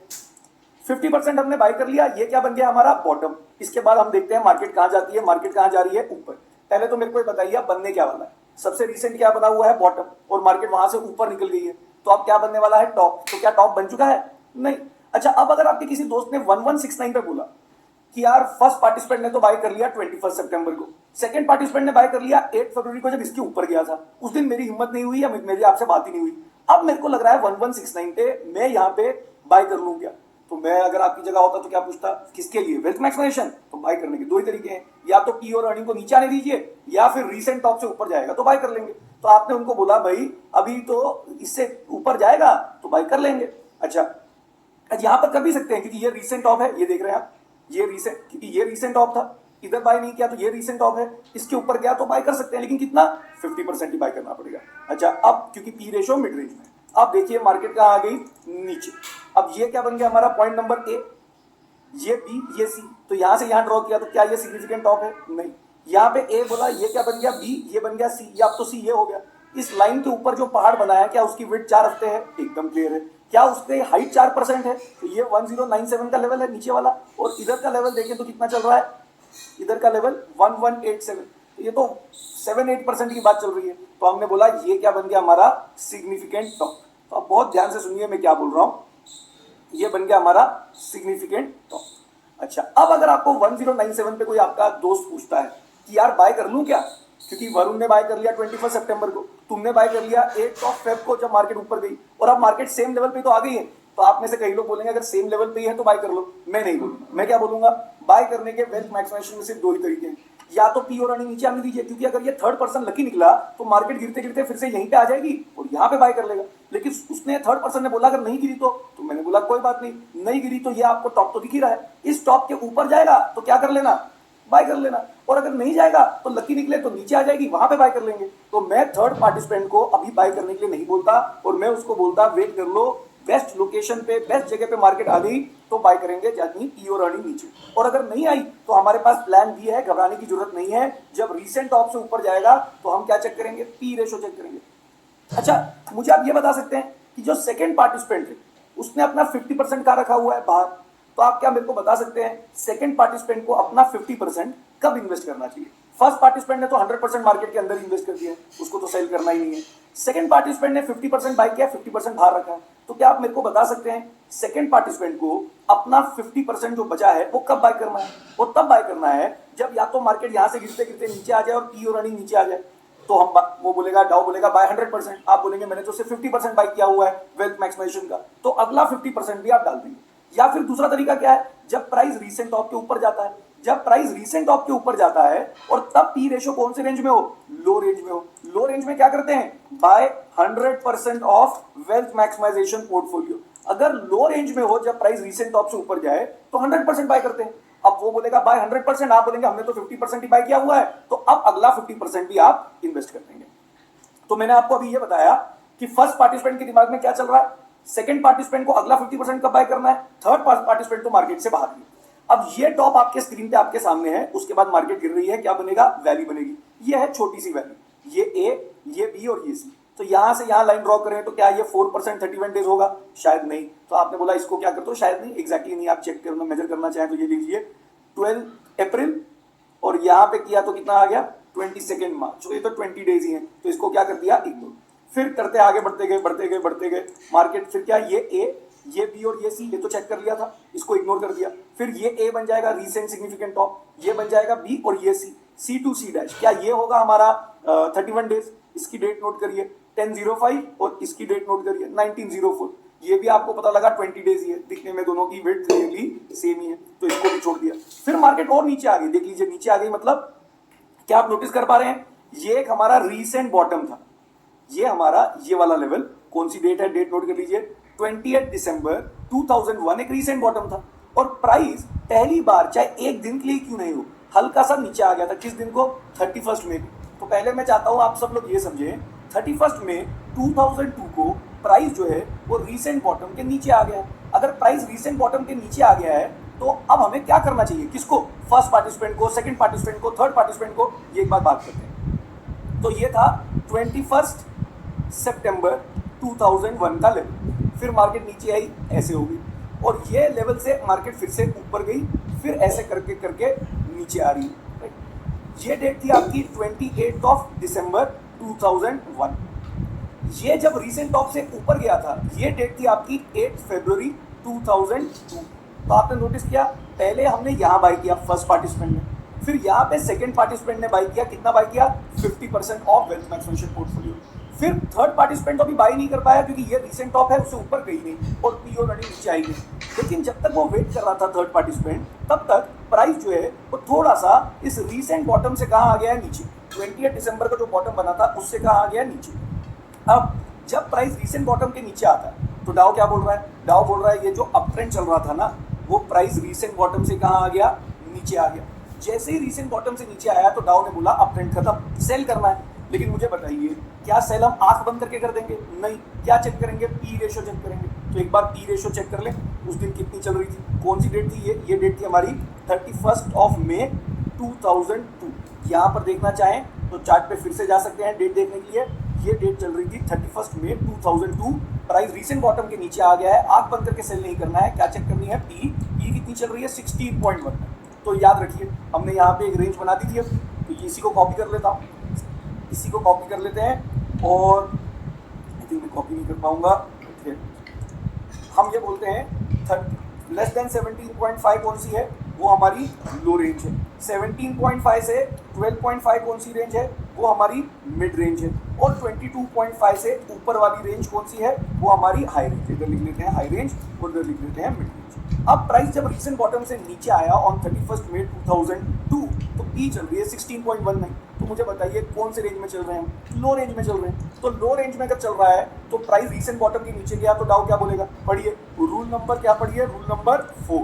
50% हमने बाय कर लिया, ये क्या बन गया हमारा? बॉटम। इसके बाद हम देखते हैं मार्केट कहां जाती है। मार्केट कहां जा रही है? ऊपर। पहले तो मेरे को बताइए बनने क्या वाला है? सबसे रिसेंट क्या बना हुआ है? बॉटम, और मार्केट वहां से ऊपर निकल गई है, तो अब क्या बनने वाला है? टॉप। तो क्या टॉप बन चुका है? नहीं। अच्छा, अब अगर आपके किसी दोस्त ने 1169 पे बोला कि यार फर्स्ट पार्टिसिपेंट ने तो बाय कर लिया 21 सितंबर को, सेकंड पार्टिसिपेंट ने बाय कर लिया 8 फरवरी को, जब इसके ऊपर गया था, उस दिन मेरी हिम्मत नहीं हुई या मेरी आपसे बात ही नहीं हुई। अब मेरे को लग रहा है 1169 पे मैं यहाँ पे बाय कर लूं क्या? तो मैं अगर आपकी जगह होता तो क्या पूछता? किसके लिए? Wealth maximisation. तो बाय करने के दो ही तरीके हैं, या तो पी और अर्निंग को नीचे आने दीजिए, या फिर रीसेंट टॉप से ऊपर जाएगा तो बाय कर लेंगे। तो आपने उनको बोला भाई अभी तो इससे ऊपर जाएगा तो बाय कर लेंगे। अच्छा, यहां पर कर भी सकते हैं क्योंकि ये रीसेंट टॉप है, ये देख रहे हैं आप, ये रीसेंट, क्योंकि ये रीसेंट टॉप था, इधर बाय नहीं किया तो ये रीसेंट टॉप है, इसके ऊपर गया तो बाय कर सकते हैं, लेकिन कितना? 50% ही बाय करना पड़ेगा। अच्छा, अब क्योंकि पी रेशियो मिड रेंज में, अब देखिए मार्केट कहां आ गई? नीचे। अब ये क्या बन गया हमारा? पॉइंट नंबर ए, ये बी, ये सी। तो यहां से यहां ड्रॉ किया तो क्या ये सिग्निफिकेंट टॉप है? नहीं। यहां पे ए बोला, ये क्या बन गया? बी, ये बन गया सी, या अब तो सी ये हो गया। इस लाइन के ऊपर जो पहाड़ बनाया क्या उसकी विड्थ 4 हफ्ते है? एकदम क्लियर है। क्या उसके हाइट 4% है, तो ये 1097 का लेवल है नीचे वाला, और इधर का लेवल देखें तो कितना चल रहा है, इधर का लेवल 1187, तो ये तो 7-8% की बात चल रही है। तो हमने बोला ये क्या बन गया हमारा सिग्निफिकेंट टॉप। तो अब बहुत ध्यान से सुनिए मैं क्या बोल रहा हूँ, ये बन गया हमारा सिग्निफिकेंट टॉप। अच्छा, अब अगर आपको 1097 पे कोई आपका दोस्त पूछता है कि यार बाय कर लूं क्या, क्योंकि वरुण ने बाय कर लिया 21 सितंबर को, तुमने बाय कर लिया 8 फेब को जब मार्केट ऊपर गई, और अब मार्केट सेम लेवल पे तो आ गई है, तो आप में से कई लोग बोलेंगे अगर सेम लेवल पे ही है तो बाय कर लो। मैं नहीं बोलूंगा, मैं क्या बोलूंगा, बाय करने के वेल्थ मैक्सिमाइजेशन में सिर्फ दो ही तरीके हैं, या तो पी और अर्निंग नीचे आने दीजिए, क्योंकि अगर ये थर्ड पर्सन लकी निकला तो मार्केट गिरते गिरते फिर से यहीं पे आ जाएगी और यहाँ पे बाय कर लेगा। लेकिन उसने थर्ड पर्सन ने बोला अगर नहीं गिरी तो मैंने बोला कोई बात नहीं, नहीं गिरी तो ये आपको टॉप तो दिख ही रहा है, इस टॉप के ऊपर जाएगा तो क्या कर लेना, बाय कर लेना, और अगर नहीं जाएगा तो लकी निकले तो नीचे आ जाएगी, वहां पे बाय कर लेंगे। तो मैं थर्ड पार्टिसिपेंट को अभी बाय करने के लिए नहीं बोलता, और मैं उसको बोलता वेट कर लो, बेस्ट लोकेशन पे बेस्ट जगह पे मार्केट आ गई तो बाय करेंगे, यानी पी और अर्निंग नीचे। और अगर नहीं आई तो हमारे पास प्लान भी है, घबराने की जरूरत नहीं है। जब रीसेंट टॉप से ऊपर जाएगा तो हम क्या चेक करेंगे, पी रेशो चेक करेंगे। अच्छा, मुझे आप ये बता सकते हैं कि जो सेकंड पार्टिसिपेंट है उसने अपना 50% का रखा हुआ है बाहर, तो आप क्या मेरे को बता सकते हैं सेकंड पार्टिसिपेंट को अपना 50% कब इन्वेस्ट करना चाहिए। फर्स्ट पार्टिसिपेंट ने तो 100% मार्केट के अंदर इन्वेस्ट कर दिया है, उसको तो सेल करना ही नहीं है। सेकंड पार्टिसिपेंट ने 50% बाय किया, 50% बाहर रखा है, तो क्या आप मेरे को बता सकते हैं सेकंड पार्टिसिपेंट को अपना 50% जो बचा है वो कब बाय करना है। वो तब बाय करना है जब या तो मार्केट यहां से गिरते गिरते नीचे आ जाए और पी और अर्निंग नीचे आ जाए, तो हम वो बोलेगा, डाउ बोलेगा बाय 100%, आप बोलेंगे मैंने तो सिर्फ 50% बाय किया हुआ है वेल्थ मैक्सिमाइजेशन का, तो अगला 50% भी आप डाल देंगे। या फिर दूसरा तरीका क्या है, जब प्राइस रीसेंट टॉप के ऊपर जाता है, जब प्राइस रीसेंट टॉप के ऊपर जाता है और तब पी रेशो कौन से रेंज में हो, लो रेंज में हो, लो रेंज में क्या करते हैं, buy 100% of wealth maximisation portfolio. अगर लो रेंज में हो जब प्राइस रीसेंट टॉप से ऊपर जाए तो 100% बाय करते हैं। अब वो बोलेगा बाय 100%, आप बोलेंगे हमने तो 50% ही बाय किया हुआ है, तो अब अगला 50% भी आप इन्वेस्ट कर देंगे। तो मैंने आपको अभी ये बताया कि फर्स्ट पार्टिसिपेंट के दिमाग में क्या चल रहा है, सेकंड पार्टिसिपेंट को अगला 50% कब बाय करना है, थर्ड पार्टिसिपेंट तो मार्केट से बाहर है। अब ये टॉप आपके स्क्रीन पे आपके सामने है, उसके बाद मार्केट गिर रही है, क्या बनेगा, वैल्यू बनेगी। ये है छोटी सी वैल्यू, ये ए, ये बी और ये सी। तो यहां से यहां लाइन ड्रॉ करें तो क्या ये 4% 31 डेज होगा, शायद नहीं। तो आपने बोला इसको क्या करते हो, शायद नहीं, एग्जैक्टली नहीं। आप चेक करना, मेजर करना चाहें तो ये लीजिए 12 अप्रैल, और यहां पे किया तो कितना आ गया 22 मार्च, तो ये तो 20 डेज ही है, तो इसको क्या कर दिया, इग्नोर। फिर करते आगे बढ़ते गए बढ़ते गए बढ़ते गए मार्केट, फिर क्या ये ए, ये बी और ये सी, ये तो चेक कर लिया था, इसको इग्नोर कर दिया। फिर ये ए बन जाएगा रीसेंट सिग्निफिकेंट टॉप, ये बन जाएगा बी और ये सी, सी टू सी डैश, क्या ये होगा हमारा 31 डेज। इसकी डेट नोट करिए 10/05 और इसकी डेट नोट करिए 19/04। ये भी आपको पता लगा 20 डेज ही है, दिखने में दोनों की वेट क्लियरली सेम ही है, तो इसको भी छोड़ दिया। फिर मार्केट और नीचे आ गई, देख लीजिए नीचे आ गई, मतलब क्या आप नोटिस कर पा रहे हैं, ये एक हमारा रीसेंट बॉटम था, ये हमारा ये वाला लेवल, कौन सी डेट है, डेट नोट कर लीजिए 28 दिसंबर 2001, एक रीसेंट बॉटम था। और प्राइस पहली बार चाहे एक दिन के लिए क्यों नहीं हो, हल्का सा नीचे आ गया था, किस दिन को, 31 मई को। तो पहले मैं चाहता हूं आप सब लोग ये समझें, 31 मई 2002 को प्राइस जो है वो रीसेंट बॉटम के नीचे आ गया है। अगर प्राइस रीसेंट बॉटम के नीचे आ गया है तो अब हमें क्या करना चाहिए, किसको, फर्स्ट पार्टिसिपेंट को, सेकंड पार्टिसिपेंट को, थर्ड पार्टिसिपेंट को, ये एक बात करते हैं। तो ये था 21 सितंबर 2001 का लेवल। फिर मार्केट नीचे आई, ऐसे हो गई, और ये लेवल से मार्केट फिर से ऊपर गई, फिर ऐसे करके करके नीचे आ रही है। ये डेट थी आपकी 28 दिसंबर 2001। ये जब रीसेंट टॉप से ऊपर गया था, ये डेट थी आपकी 8 फरवरी 2002। तो आपने नोटिस किया, पहले हमने यहाँ बाय किया फर्स्ट पार्टिसिपेंट ने, फिर यहाँ पे सेकंड पार्टिसिपेंट ने बाय किया, कितना बाय किया, 50% ऑफ वेल्थ मैक्सिमाइजेशन पोर्टफोलियो। फिर थर्ड पार्टिसिपेंट तो अभी बाय नहीं कर पाया क्योंकि ये रीसेंट टॉप है, उससे ऊपर गई नहीं और पी और अर्निंग नीचे आई नहीं। लेकिन जब तक वो वेट कर रहा था थर्ड पार्टिसिपेंट, तब तक प्राइस जो है वो थोड़ा सा इस रीसेंट बॉटम से कहाँ आ गया है, नीचे। 28 दिसंबर का जो बॉटम बना था उससे कहाँ आ गया, नीचे। अब जब प्राइस रीसेंट बॉटम के नीचे आता है तो डाउ क्या बोल रहा है, डाउ बोल रहा है ये जो अप ट्रेंड चल रहा था ना, वो प्राइस रीसेंट बॉटम से कहाँ आ गया, नीचे आ गया। जैसे ही रीसेंट बॉटम से नीचे आया तो डाउ ने बोला अप ट्रेंड खत्म, सेल करना है। लेकिन मुझे बताइए, क्या सेल हम आंख बंद करके कर देंगे, नहीं। क्या चेक करेंगे, पी रेशो चेक करेंगे। तो एक बार पी रेशो चेक कर लें, उस दिन कितनी चल रही थी, कौन सी डेट थी, ये डेट थी हमारी 31 मई 2002। यहाँ पर देखना चाहें तो चार्ट पे फिर से जा सकते हैं डेट देखने के लिए। ये डेट चल रही थी 31 मई 2002, प्राइस रीसेंट बॉटम के नीचे आ गया है, आंख बंद करके सेल नहीं करना है, क्या चेक करनी है, पी कितनी चल रही है 16.1 में। तो याद रखिए हमने यहाँ पे एक रेंज बना दी थी, अब तो इसी को कॉपी कर लेता हूँ, इसी को कॉपी कर लेते हैं और आई थिंक मैं कॉपी नहीं कर पाऊंगा। हम ये बोलते हैं लेस देन 17.5 कौन सी है, वो हमारी लो रेंज है। 17.5 से 12.5 कौन सी रेंज है, वो हमारी मिड रेंज है। और 22.5 से ऊपर वाली रेंज कौन सी है, वो हमारी हाई रेंज है। इधर लिख लेते हैं हाई रेंज और इधर लिख लेते हैं मिड रेंज। अब प्राइस जब रीसेंट बॉटम से नीचे आया ऑन 31 मई 2002 तो पी चल रही है 16.19। तो मुझे बताइए कौन से रेंज में चल रहे हैं, लो रेंज में चल रहे हैं। तो लो रेंज में अगर चल रहा है तो प्राइस रीसेंट बॉटम के नीचे गया तो डाउ क्या बोलेगा, पढ़िए रूल नंबर क्या पढ़िए, रूल नंबर 4।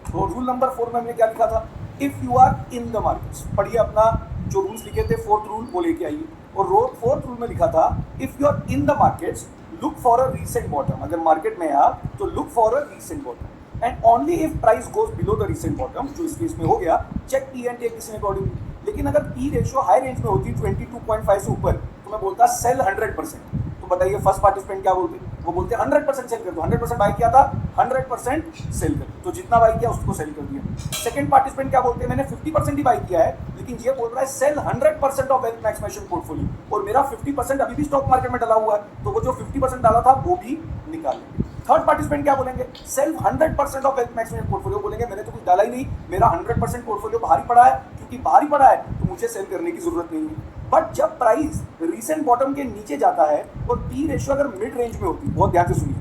तो रूल नंबर 4 में हमने क्या लिखा था, if you are in the markets, पढ़िए अपना जो रूल्स लिखे थे 4th रूल वो लेके आइए। और 4th रूल में लिखा था if you are in the markets look for a recent bottom, अगर मार्केट में है आप तो look for a recent bottom and only if price goes below the recent bottom, जो इस केस में हो गया, चेक पी एंड टेक किसी अकॉर्डिंग। लेकिन अगर पी रेशियो हाई रेंज में होती 22.5 से ऊपर तो मैं बोलता सेल 100%। तो बताइए फर्स्ट पार्टिसिपेंट क्या बोलते, वो बोलते 100% सेल कर दो। 100% बाई किया था, 100% सेल कर दो, तो जितना बाई किया उसको सेल कर दिया। सेकंड पार्टिसिपेंट क्या बोलते हैं, मैंने 50% ही बाई किया है लेकिन ये बोल रहा है sell 100% of wealth maximisation portfolio और मेरा 50% अभी भी स्टॉक मार्केट में डाला हुआ है, तो वो जो 50% डाला था वो भी निकाल लेंगे। थर्ड पार्टिसिपेंट क्या बोलेंगे, sell 100% of wealth maximisation portfolio, बोलेंगे मैंने तो कुछ डाला ही नहीं, मेरा 100% पोर्टफोलियो भारी पड़ा है, क्योंकि भारी पड़ा है तो मुझे सेल करने की जरूरत नहीं है। बट जब प्राइस रीसेंट बॉटम के नीचे जाता है और पी रेशियो अगर मिड रेंज में होती, बहुत ध्यान से सुनिए,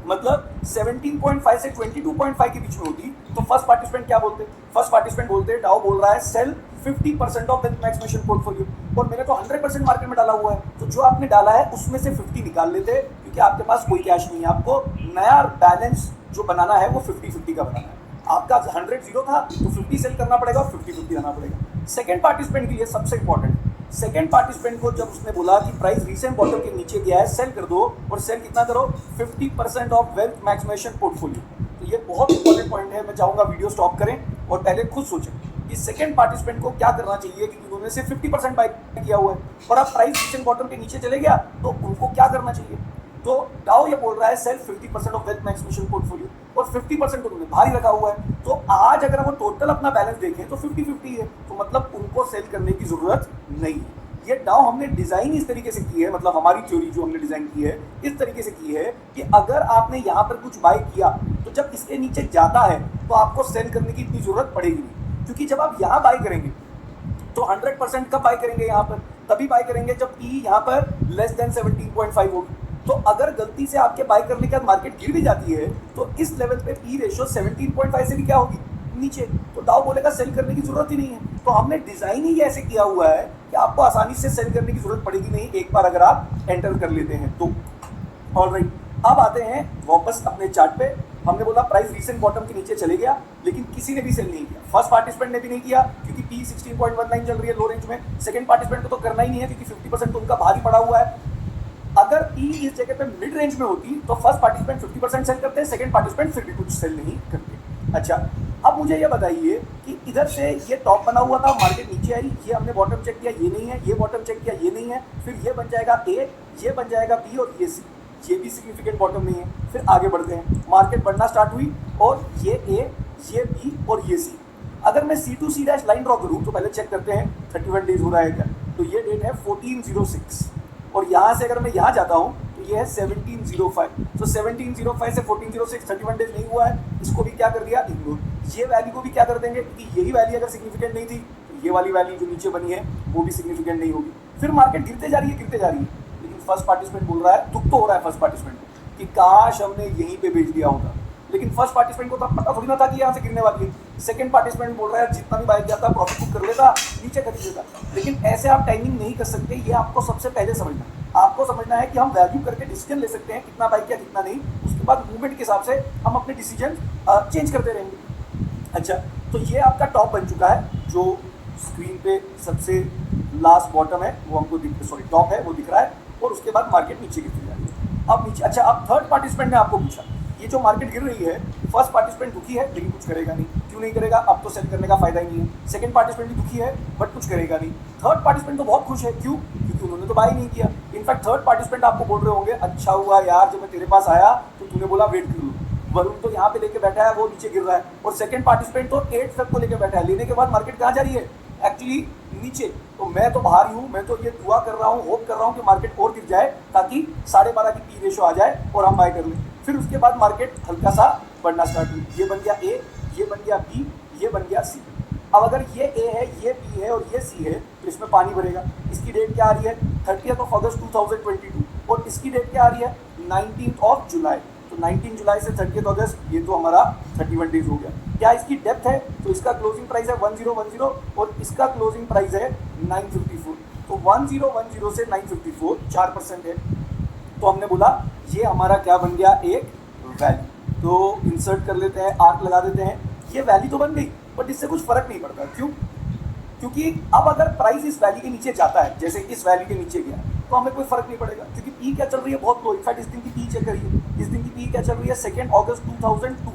मतलब 17.5 से 22.5 के बीच में होती तो फर्स्ट पार्टिसिपेंट क्या बोलते, फर्स्ट पार्टिसिपेंट बोलते डाउ बोल रहा है sell 50% of wealth maximisation portfolio और मैंने तो 100% मार्केट में डाला हुआ है, तो जो आपने डाला है उसमें से 50 निकाल लेते, क्योंकि आपके पास कोई कैश नहीं है, आपको नया बैलेंस जो बनाना है वो 50-50 का बनाना है। आपका 100 जीरो था तो 50 सेल करना पड़ेगा और 50-50 आना पड़ेगा। सेकंड पार्टिसिपेंट के लिए सबसे इंपॉर्टेंट, सेकंड पार्टिसिपेंट को जब उसने बोला कि प्राइस रीसेंट बॉटम के नीचे गया है सेल कर दो, और सेल कितना करो, 50% ऑफ वेल्थ मैक्सिमाइजेशन पोर्टफोलियो। तो ये बहुत इंपॉर्टेंट पॉइंट है, मैं चाहूंगा वीडियो स्टॉप करें और पहले खुद सोचें कि सेकंड पार्टिसिपेंट को क्या करना चाहिए, क्योंकि उन्होंने सिर्फ 50% बाय किया हुआ है और अब प्राइस रीसेंट बॉटम के नीचे चले गया तो उनको क्या करना चाहिए। तो डाउ ये बोल रहा है sell 50% of wealth maximisation portfolio और 50% उन्होंने भारी रखा हुआ है, तो आज अगर वो टोटल अपना बैलेंस देखें तो 50-50 है, तो मतलब उनको सेल करने की जरूरत नहीं है। ये डाउ हमने डिजाइन इस तरीके से की है, मतलब हमारी थ्योरी जो हमने डिजाइन की है इस तरीके से की है कि अगर आपने यहाँ पर कुछ बाय किया तो जब इसके नीचे जाता है तो आपको सेल करने की इतनी जरूरत पड़ेगी नहीं, क्योंकि जब आप यहाँ बाय करेंगे तो 100% कब बाय करेंगे, यहाँ पर तभी बाय करेंगे जब पी यहाँ पर लेस देन 17.5 होगी। तो अगर गलती से आपके बाय करने के बाद मार्केट गिर भी जाती है तो इस लेवल पे पी रेशियो 17.5 से भी क्या होगी, नीचे, तो डाउ बोलेगा सेल करने की जरूरत ही नहीं है। तो हमने डिजाइन ही ऐसे किया हुआ है कि आपको आसानी से सेल करने की जरूरत पड़ेगी नहीं, एक बार अगर आप एंटर कर लेते हैं तो। ऑलराइट, अब आते हैं वापस अपने चार्ट पे। हमने बोला प्राइस रीसेंट बॉटम के नीचे चले गया लेकिन किसी ने भी सेल नहीं किया, फर्स्ट पार्टिसिपेंट ने भी नहीं किया क्योंकि पी 16.19 चल रही है लो रेंज में, सेकंड पार्टिसिपेंट को तो करना ही नहीं है क्योंकि 50% तो उनका भारी पड़ा हुआ है। अगर पी इस जगह पे मिड रेंज में होती तो फर्स्ट पार्टिसिपेंट 50% सेल करते, सेकंड पार्टिसिपेंट फिर भी कुछ सेल नहीं करते। अच्छा, अब मुझे ये बताइए कि इधर से ये टॉप बना हुआ था, मार्केट नीचे आई, ये हमने बॉटम चेक किया, ये नहीं है, ये बॉटम चेक किया, ये नहीं है, फिर ये बन जाएगा ए, ये बन जाएगा बी और ये सी, ये भी सिग्निफिकेंट बॉटम नहीं है। फिर आगे बढ़ते हैं, मार्केट बढ़ना स्टार्ट हुई और ये ए, ये बी और ये सी। अगर मैं C to C dash line draw करूँ तो पहले चेक करते हैं 31 डेज हो रहा है क्या, तो ये डेट है 1406 और यहाँ से अगर मैं यहाँ जाता हूँ तो ये है 1705। तो 1705 से 1406 31 डेज नहीं हुआ है, इसको भी क्या कर दिया, इग्नोर। ये वैल्यू को भी क्या कर देंगे, क्योंकि यही वैल्यू अगर सिग्निफिकेंट नहीं थी तो ये वाली वैल्यू जो नीचे बनी है वो भी सिग्निफिकेंट नहीं होगी। फिर मार्केट गिरते जा रही है, गिरते जा रही है, लेकिन फर्स्ट पार्टिसिपेंट बोल रहा है, दुख तो हो रहा है फर्स्ट पार्टिसिपेंट कि काश हमने यहीं पे बेच दिया होता, लेकिन फर्स्ट पार्टिसिपेंट को तो पता थोड़ी ना था कि यहाँ से गिरने वाली है। सेकंड पार्टिसिपेंट बोल रहा है जितना भी बाय किया था प्रॉफिट बुक कर लेता, नीचे खरीद लेता, लेकिन ऐसे आप टाइमिंग नहीं कर सकते, ये आपको सबसे पहले समझना है। आपको समझना है कि हम वैल्यू करके डिसीजन ले सकते हैं, कितना बाय किया कितना नहीं, उसके बाद मूवमेंट के हिसाब से हम अपने डिसीजन चेंज करते रहेंगे। अच्छा, तो ये आपका टॉप बन चुका है, जो स्क्रीन पे सबसे लास्ट बॉटम है वो हमको सॉरी टॉप है वो दिख रहा है, और उसके बाद मार्केट नीचे गिरती जा रही है। अब नीचे, अच्छा, अब थर्ड पार्टिसिपेंट ने आपको पूछा ये जो मार्केट गिर रही है, फर्स्ट पार्टिसिपेंट दुखी है लेकिन कुछ करेगा नहीं, क्यों नहीं करेगा, अब तो सेल करने का फायदा ही नहीं है। सेकंड पार्टिसिपेंट भी दुखी है बट कुछ करेगा नहीं। थर्ड पार्टिसिपेंट तो बहुत खुश है, क्यों, क्योंकि उन्होंने तो बाय नहीं किया। इनफैक्ट थर्ड पार्टिसिपेंट आपको बोल रहे होंगे अच्छा हुआ यार जब मैं तेरे पास आया तो तूने बोला वेट कर लो, वरुण तो यहाँ पे लेके बैठा है वो नीचे गिर रहा है, और सेकंड पार्टिसिपेंट तो 8 तक को लेके बैठा है, लेने के बाद मार्केट कहाँ जा रही है एक्चुअली नीचे। तो मैं तो बाहर ही हूँ, मैं तो ये दुआ कर रहा हूँ, होप कर रहा हूँ कि मार्केट और गिर जाए ताकि 12.5 की पी रेशो आ जाए और हम बाय कर लें। फिर उसके बाद मार्केट हल्का सा बढ़ना स्टार्ट हुई, ये बन गया ए, ये बन गया बी, ये बन गया सी। अब अगर ये ए है, ये बी है और ये सी है तो इसमें पानी भरेगा। इसकी डेट क्या आ रही है 30 अगस्त 2022 और इसकी डेट क्या आ रही है 19 जुलाई। तो 19 जुलाई से 30 अगस्त, ये तो हमारा 31 डेज हो गया। क्या इसकी डेप्थ है तो इसका क्लोजिंग प्राइस है 1010 और इसका क्लोजिंग प्राइस है 954। तो 1010 से 954 4% है। तो हमने बोला ये हमारा क्या बन गया एक वैल्यू। तो इंसर्ट कर लेते हैं, आर्क लगा देते हैं, ये वैल्यू तो बन गई बट इससे कुछ फर्क नहीं पड़ता। क्यों? क्योंकि अब अगर प्राइस इस वैल्यू के नीचे जाता है, जैसे इस वैल्यू के नीचे गया, तो हमें कोई फर्क नहीं पड़ेगा क्योंकि पी क्या चल रही है बहुत लो। इनफैक्ट इस दिन की पी चेक करिए, इस दिन की पी क्या चल रही है 2 अगस्त 2002।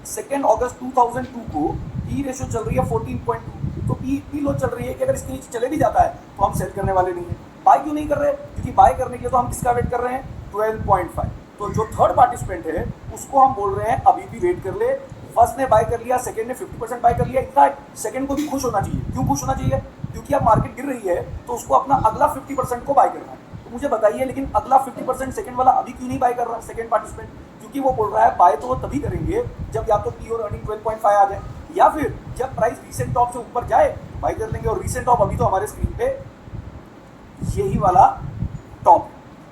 2 अगस्त 2002 को पी रेशो चल रही है 14.2। तो पी इतनी लो चल रही है कि अगर इसके नीचे चले भी जाता है तो हम सेल करने वाले नहीं है। बाय क्यों नहीं कर रहे? क्योंकि बाय करने के लिए तो हम किसका वेट कर रहे हैं 12.5। तो जो थर्ड पार्टिसिपेंट है उसको हम बोल रहे हैं अभी भी वेट कर ले। फर्स्ट ने बाय कर लिया, सेकंड ने 50% बाय कर लिया। इनफैक्ट सेकंड को भी खुश होना चाहिए। क्यों खुश होना चाहिए? क्योंकि अब मार्केट गिर रही है तो उसको अपना अगला 50% को बाय करना है। तो मुझे बताइए लेकिन अगला 50% सेकंड वाला अभी क्यों नहीं बाय कर रहा सेकंड पार्टिसिपेंट? क्योंकि वो बोल रहा है बाय तो वो तभी करेंगे जब या तो पी और अर्निंग 12.5 आ जाए या फिर जब प्राइस रीसेंट टॉप से ऊपर जाए बाय कर लेंगे। और रीसेंट टॉप अभी तो हमारे स्क्रीन पे यही वाला टॉप।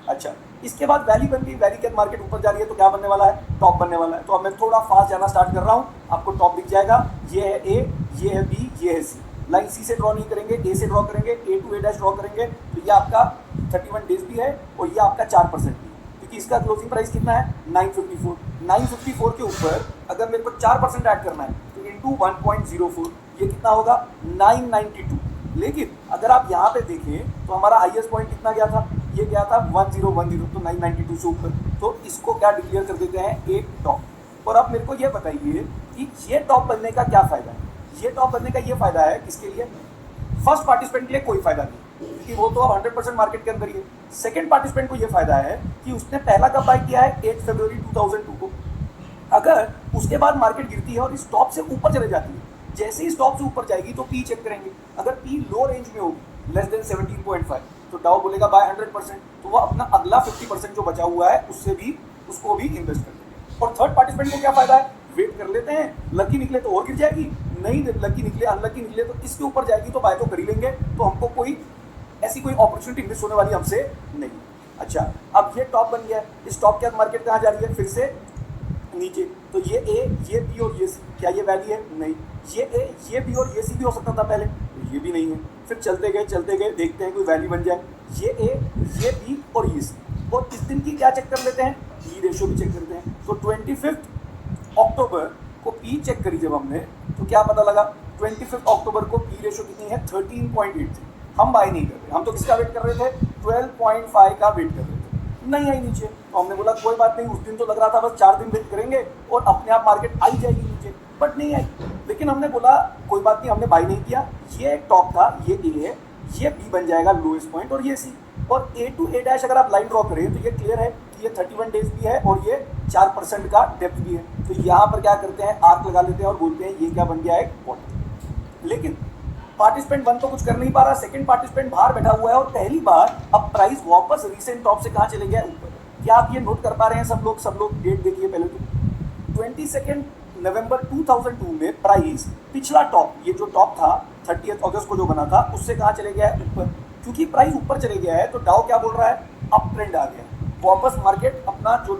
अच्छा, इसके बाद वैली बन गई, वैली के बाद मार्केट ऊपर जा रही है तो क्या बनने वाला है टॉप बनने वाला है। तो अब मैं थोड़ा फास्ट जाना स्टार्ट कर रहा हूँ, आपको टॉप दिख जाएगा। ये है ए, ये है बी, ये है सी। लाइन सी से ड्रॉ नहीं करेंगे, ए से ड्रॉ करेंगे, ए टू ए डैश ड्रॉ करेंगे। तो ये आपका 31 डेज भी है और ये आपका 4% भी, क्योंकि इसका क्लोजिंग प्राइस कितना है 954। 954 के ऊपर अगर मेरे को 4% ऐड करना है तो इंटू 1.04 ये कितना होगा 992। लेकिन अगर आप यहाँ पे देखें तो हमारा हाईएस्ट पॉइंट कितना गया था, ये गया था 1010, तो 992 से ऊपर। तो इसको क्या डिक्लेयर कर देते हैं एक टॉप। और अब मेरे को ये बताइए कि ये टॉप बनने का क्या फायदा है। ये टॉप बनने का ये फायदा है किसके लिए? फर्स्ट पार्टिसिपेंट के लिए कोई फायदा नहीं क्योंकि वो तो अब 100% मार्केट के अंदर ही है। सेकंड पार्टिसिपेंट को ये फायदा है कि उसने पहला कब बाय किया है 8 फरवरी 2002 को। अगर उसके बाद मार्केट गिरती है और इस टॉप से ऊपर चले जाती है, जैसे ही स्टॉप से ऊपर जाएगी तो पी चेक करेंगे। अगर पी लो रेंज में होगी लेस देन 17.5 तो डाउ बोलेगा बाय 100%। तो वो अपना अगला 50% जो बचा हुआ है उससे भी उसको भी इन्वेस्ट कर देंगे। और थर्ड पार्टिसिपेंट को क्या फायदा है? वेट कर लेते हैं, लकी निकले तो और गिर जाएगी, नहीं लकी निकले अनलकी निकले तो इसके ऊपर जाएगी तो बाय तो कर ही लेंगे। तो हमको कोई ऐसी कोई अपॉर्चुनिटी मिस होने वाली हमसे नहीं। अच्छा, अब ये टॉप बन गया है, इस टॉप के बाद मार्केट कहाँ जा रही है फिर से नीचे। तो ये ए, ये बी और ये सी, क्या ये वैल्यू है? नहीं। ये ए, ये बी और ये सी भी हो सकता था पहले, तो ये भी नहीं है। फिर चलते गए देखते हैं कोई वैल्यू बन जाए। ये ए, ये बी और ये सी। और इस दिन की क्या चेक कर लेते हैं, पी रेशो भी चेक करते हैं। तो 25 अक्टूबर को पी चेक करी जब हमने तो क्या पता लगा 25 अक्टूबर को पी रेशो कितनी है 13.8 थी। हम बाय नहीं कर रहे, हम तो किसका वेट कर रहे थे 12.5 का वेट कर रहे थे, नहीं आई नीचे। तो हमने बोला कोई बात नहीं, उस दिन तो लग रहा था बस 4 दिन वेट करेंगे और अपने आप मार्केट आई जाएगी नीचे, बट नहीं आई। लेकिन हमने बोला कोई बात नहीं, हमने बाय नहीं किया। ये एक टॉप था, ये ए है, ये बी बन जाएगा लोएस्ट पॉइंट और ये सी। और ए टू ए डैश अगर आप लाइन ड्रॉ करें तो ये क्लियर है कि ये 31 डेज भी है और ये 4% का डेप्थ भी है। तो यहाँ पर क्या करते हैं आर्क लगा लेते हैं और बोलते हैं ये क्या बन गया है बॉटम। लेकिन पार्टिसिपेंट 1 तो कुछ कर नहीं पा रहा, सेकंड पार्टिसिपेंट बाहर बैठा हुआ है और पहली बार अब प्राइस वापस रीसेंट टॉप से कहाँ चले गया ऊपर। क्या आप ये नोट कर पा रहे हैं सब लोग? डेट देखिए पहले तो 22 नवंबर 2002 में प्राइस पिछला टॉप, ये जो टॉप था 30 अगस्त को जो बना था उससे कहाँ चले गया है ऊपर। क्योंकि प्राइस ऊपर चले गया है तो डाउ क्या बोल रहा है अप ट्रेंड आ गया, वापस मार्केट अपना जो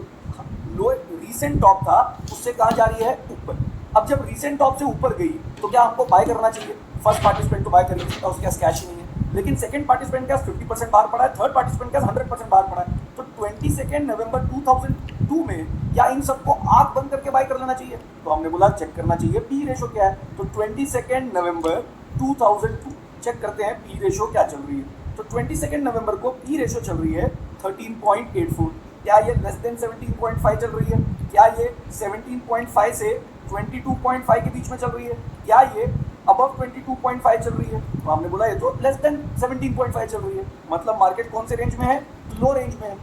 लो रीसेंट टॉप था उससे कहाँ जा रही है ऊपर। अब जब रीसेंट टॉप से ऊपर गई तो क्या हमको बाय करना चाहिए? फर्स्ट पार्टिसिपेंट तो बाय कर नहीं सकता, उसके पास कैश ही नहीं है। लेकिन सेकंड पार्टिसिपेंट के पास 50% बाहर पड़ा है, थर्ड पार्टिसिपेंट के पास 100% बाहर पड़ा है। तो 22 नवंबर 2002 में क्या इन सबको आंख बंद करके बाय कर लेना चाहिए? तो हमने बोला चेक करना चाहिए पी रेशो क्या है। तो 22 नवंबर 2002 चेक करते हैं पी रेशो क्या चल रही है। तो 22 नवंबर को पी रेशो चल रही है 13.84। क्या ये लेस देन 17.5 चल रही है? क्या ये 17.5 से 22.5 के बीच में चल रही है? क्या ये अबव 22 17.5 चल रही है, तो हमने बोला ये तो लेस देन 17.5 चल रही है, मतलब मार्केट कौन से रेंज में है, लो रेंज में है।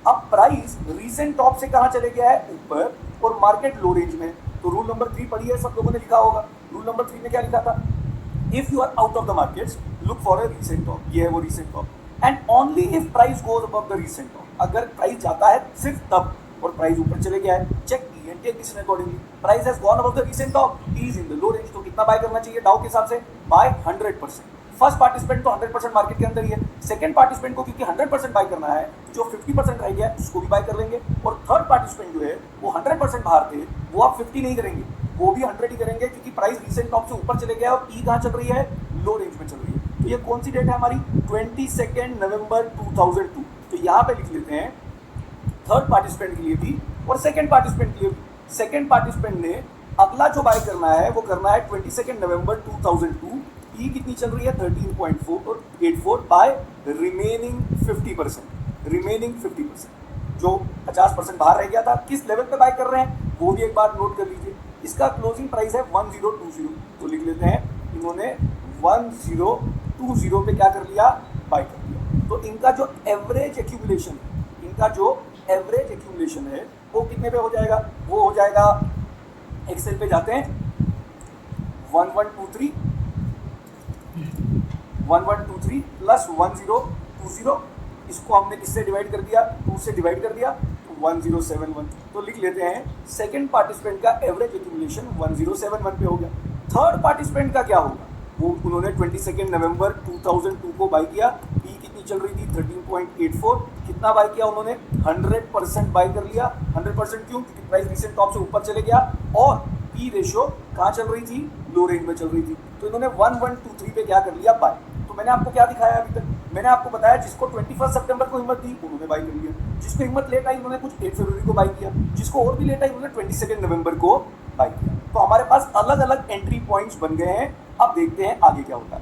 अब प्राइस रीसेंट टॉप से कहां चले गया है, ऊपर, और मार्केट लो रेंज में। तो रूल नंबर 3 पढ़ी है, सब लोगों ने लिखा होगा। रूल नंबर 3 में क्या लिखा था, if you are out of the markets look for a recent top, ये है वो recent top, and only if price goes above the recent top, अगर प्राइस जाता है सिर्फ तब, और प्राइस ऊपर चले गया है, check T and take accordingly, price has gone above the recent top, is in the low range, तो कितना बाय करना चाहिए डाउ के हिसाब से, बाय 100%। फर्स्ट पार्टिसिपेंट तो 100% मार्केट के अंदर ही है, सेकंड पार्टिसिपेंट को क्योंकि 100% बाय करना है, जो 50% रह गया उसको भी बाय कर लेंगे, और थर्ड पार्टिसिपेंट जो है वो 100% बाहर थे, वो आप 50 नहीं करेंगे, वो भी 100 ही करेंगे, क्योंकि प्राइस रीसेंट टॉप से ऊपर चले गया और पी कहां चल रही है, लो रेंज में चल रही है। तो ये कौन सी डेट है हमारी, 22 नवंबर 2002। तो यहाँ पे लिख लेते हैं थर्ड पार्टिसिपेंट के लिए भी और सेकंड पार्टिसिपेंट के लिए भी। सेकंड पार्टिसिपेंट ने अगला जो बाय करना है वो करना है 22 नवंबर 2002, पी कितनी चल रही है 13.84 बाय रिमेनिंग 50%, रिमेनिंग 50%, जो 50% बाहर रह गया था, किस लेवल पे बाय कर रहे हैं वो भी एक बार नोट कर लीजिए। इसका क्लोजिंग प्राइस है 1020, तो लिख लेते हैं इन्होंने 1020 पे क्या कर लिया, बाय कर लिया। तो इनका जो एवरेज एक्यूमुलेशन है, इनका जो एवरेज एक्यूमुलेशन है वो कितने पे हो जाएगा, वो हो जाएगा, एक्सेल पे जाते हैं, 1123 प्लस 1020, इसको हमने किससे डिवाइड कर दिया, 2 से डिवाइड कर दिया, तो 1071। तो लिख लेते हैं सेकंड पार्टिसिपेंट का एवरेज एक्यूमुलेशन 1071 पे हो गया। थर्ड पार्टिसिपेंट का क्या होगा, वो उन्होंने 22 नवंबर 2002 को बाय किया, पी कितनी चल रही थी 13.84, कितना बाय किया उन्होंने, 100% बाय कर लिया। 100% क्यों, क्योंकि प्राइस रिसेंट टॉप से ऊपर चले गया और पी रेशियो कहाँ चल रही थी, लो रेंज में चल रही थी, तो इन्होंने 1123 पे क्या कर लिया, बाय। तो मैंने आपको क्या दिखाया अभी तक, मैंने आपको बताया जिसको 21 सितंबर को हिम्मत दी उन्होंने बाय कर लिया, जिसको हिम्मत लेट आई उन्होंने कुछ 8 फरवरी को बाय किया, जिसको और भी लेट आई उन्होंने 22 नवंबर को बाय किया। तो हमारे पास अलग अलग एंट्री पॉइंट्स बन गए हैं। अब देखते हैं आगे क्या होता है।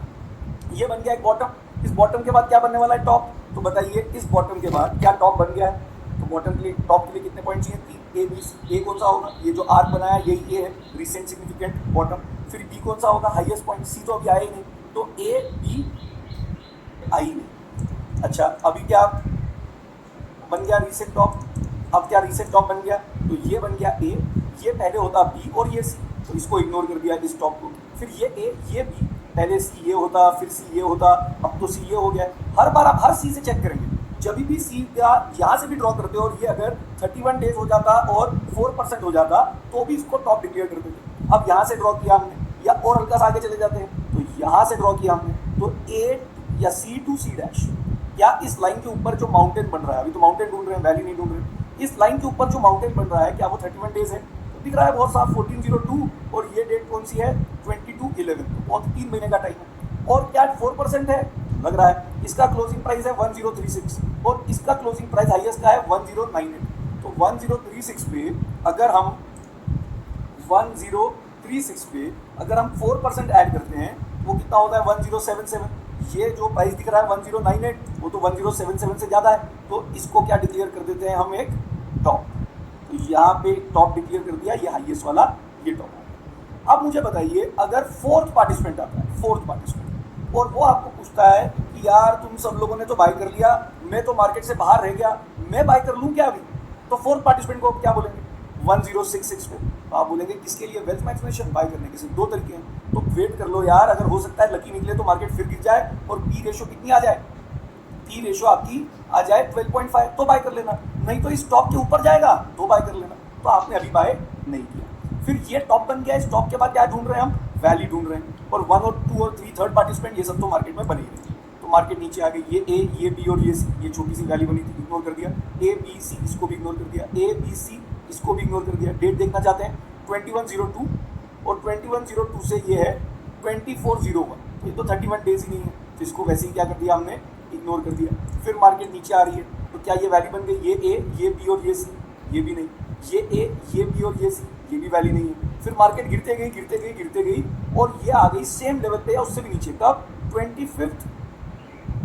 ये बन गया एक बॉटम, इस बॉटम के बाद क्या बनने वाला है, टॉप। तो बताइए इस बॉटम के बाद क्या टॉप बन गया है, तो बॉटम के लिए, टॉप के लिए कितने पॉइंट चाहिए, 3, ए बी। ए कौन सा होगा, ये जो आर्क बनाया यही ए है, रिसेंट सिग्निफिकेंट बॉटम। फिर बी कौन सा होगा, हाईएस्ट पॉइंट। सी तो अभी आया ही नहीं, तो ए बी आई नहीं। अच्छा अभी क्या बन गया, रिसेंट टॉप। अब क्या रिसेंट टॉप बन गया, तो ये बन गया ए, ये पहले होता बी और ये सी, तो इसको इग्नोर कर दिया इस टॉप को। फिर ये ए ये बी, पहले सी ये होता, फिर सी ये होता, अब तो सी ये हो गया। हर बार आप हर सी से चेक करेंगे, जब भी सी का यहाँ से भी ड्रॉ करते हो और ये अगर 31 डेज हो जाता और 4% हो जाता तो भी इसको टॉप डिक्लेयर करते थे। अब यहाँ से ड्रॉ किया हमने, या और हल्का सा आगे चले जाते हैं, तो यहाँ से ड्रॉ किया हमने, तो ए या सी टू सी डैश, या इस लाइन के ऊपर जो माउंटेन बन रहा है, अभी तो माउंटेन ढूंढ रहे हैं, वैली नहीं ढूंढ रहे, इस लाइन के ऊपर जो माउंटेन बन रहा है क्या वो 31 डेज है, तो दिख रहा है बहुत साफ 1402, और ये डेट कौन सी है 22/11, तो बहुत 3 महीने का टाइम है। और क्या 4% है लग रहा है, इसका क्लोजिंग प्राइस है 1036 और इसका क्लोजिंग प्राइस हाईएस्ट का है 1098। तो 1036 पे अगर हम 1036 पे अगर हम 4% ऐड करते हैं वो कितना होता है 1077। ये जो प्राइस दिख रहा है 1098 वो तो 1077 से ज़्यादा है, तो इसको क्या डिक्लेयर कर देते हैं हम, एक टॉप। तो यहाँ पे टॉप डिक्लेयर कर दिया, ये हाईएस्ट वाला ये टॉप है। अब मुझे बताइए अगर फोर्थ पार्टिसिपेंट आता है, फोर्थ पार्टिसिपेंट, और वो आपको पूछता है कि यार तुम सब लोगों ने तो बाय कर लिया, मैं तो मार्केट से बाहर रह गया, मैं बाय कर लूँ क्या अभी, तो फोर्थ पार्टिसिपेंट को क्या बोलेंगे 1066 पे, तो आप बोलेंगे किसके लिए, वेल्थ मैक्सिमेशन बाय करने के सिर्फ 2 तरीके हैं, तो वेट कर लो यार, अगर हो सकता है लकी निकले तो मार्केट फिर गिर जाए और पी रेशो कितनी आ जाए, पी रेशो आपकी आ जाए 12.5, तो बाय कर लेना, नहीं तो इस टॉप के ऊपर जाएगा तो बाय कर लेना। तो आपने अभी बाय नहीं किया। फिर ये टॉप बन गया, इस टॉप के बाद क्या ढूंढ रहे हैं हम, वैल्यू ढूंढ रहे हैं, और 1 और 2 और 3 थर्ड पार्टिसिपेंट ये सब तो मार्केट में बने ही नहीं, तो मार्केट नीचे आ गई, ये ए ये बी और ये सी, ये छोटी सी वैल्यू बनी थी इग्नोर कर दिया, ए बी सी इसको भी इग्नोर कर दिया, ए बी सी इसको भी इग्नोर कर दिया। डेट देखना चाहते हैं 2102 और 2102 से ये है 2401, तो ये तो 31 डेज ही नहीं है, तो इसको वैसे ही क्या कर दिया हमने, इग्नोर कर दिया। फिर मार्केट नीचे आ रही है, तो क्या ये वैल्यू बन गई, ये ए ये बी और ये सी, ये भी नहीं, ये ए ये बी और ये सी, ये भी वैल्यू नहीं है। फिर मार्केट गिरते गई गिरते गई गिरते गई और ये आ गई सेम लेवल पे या उससे भी नीचे, कब 25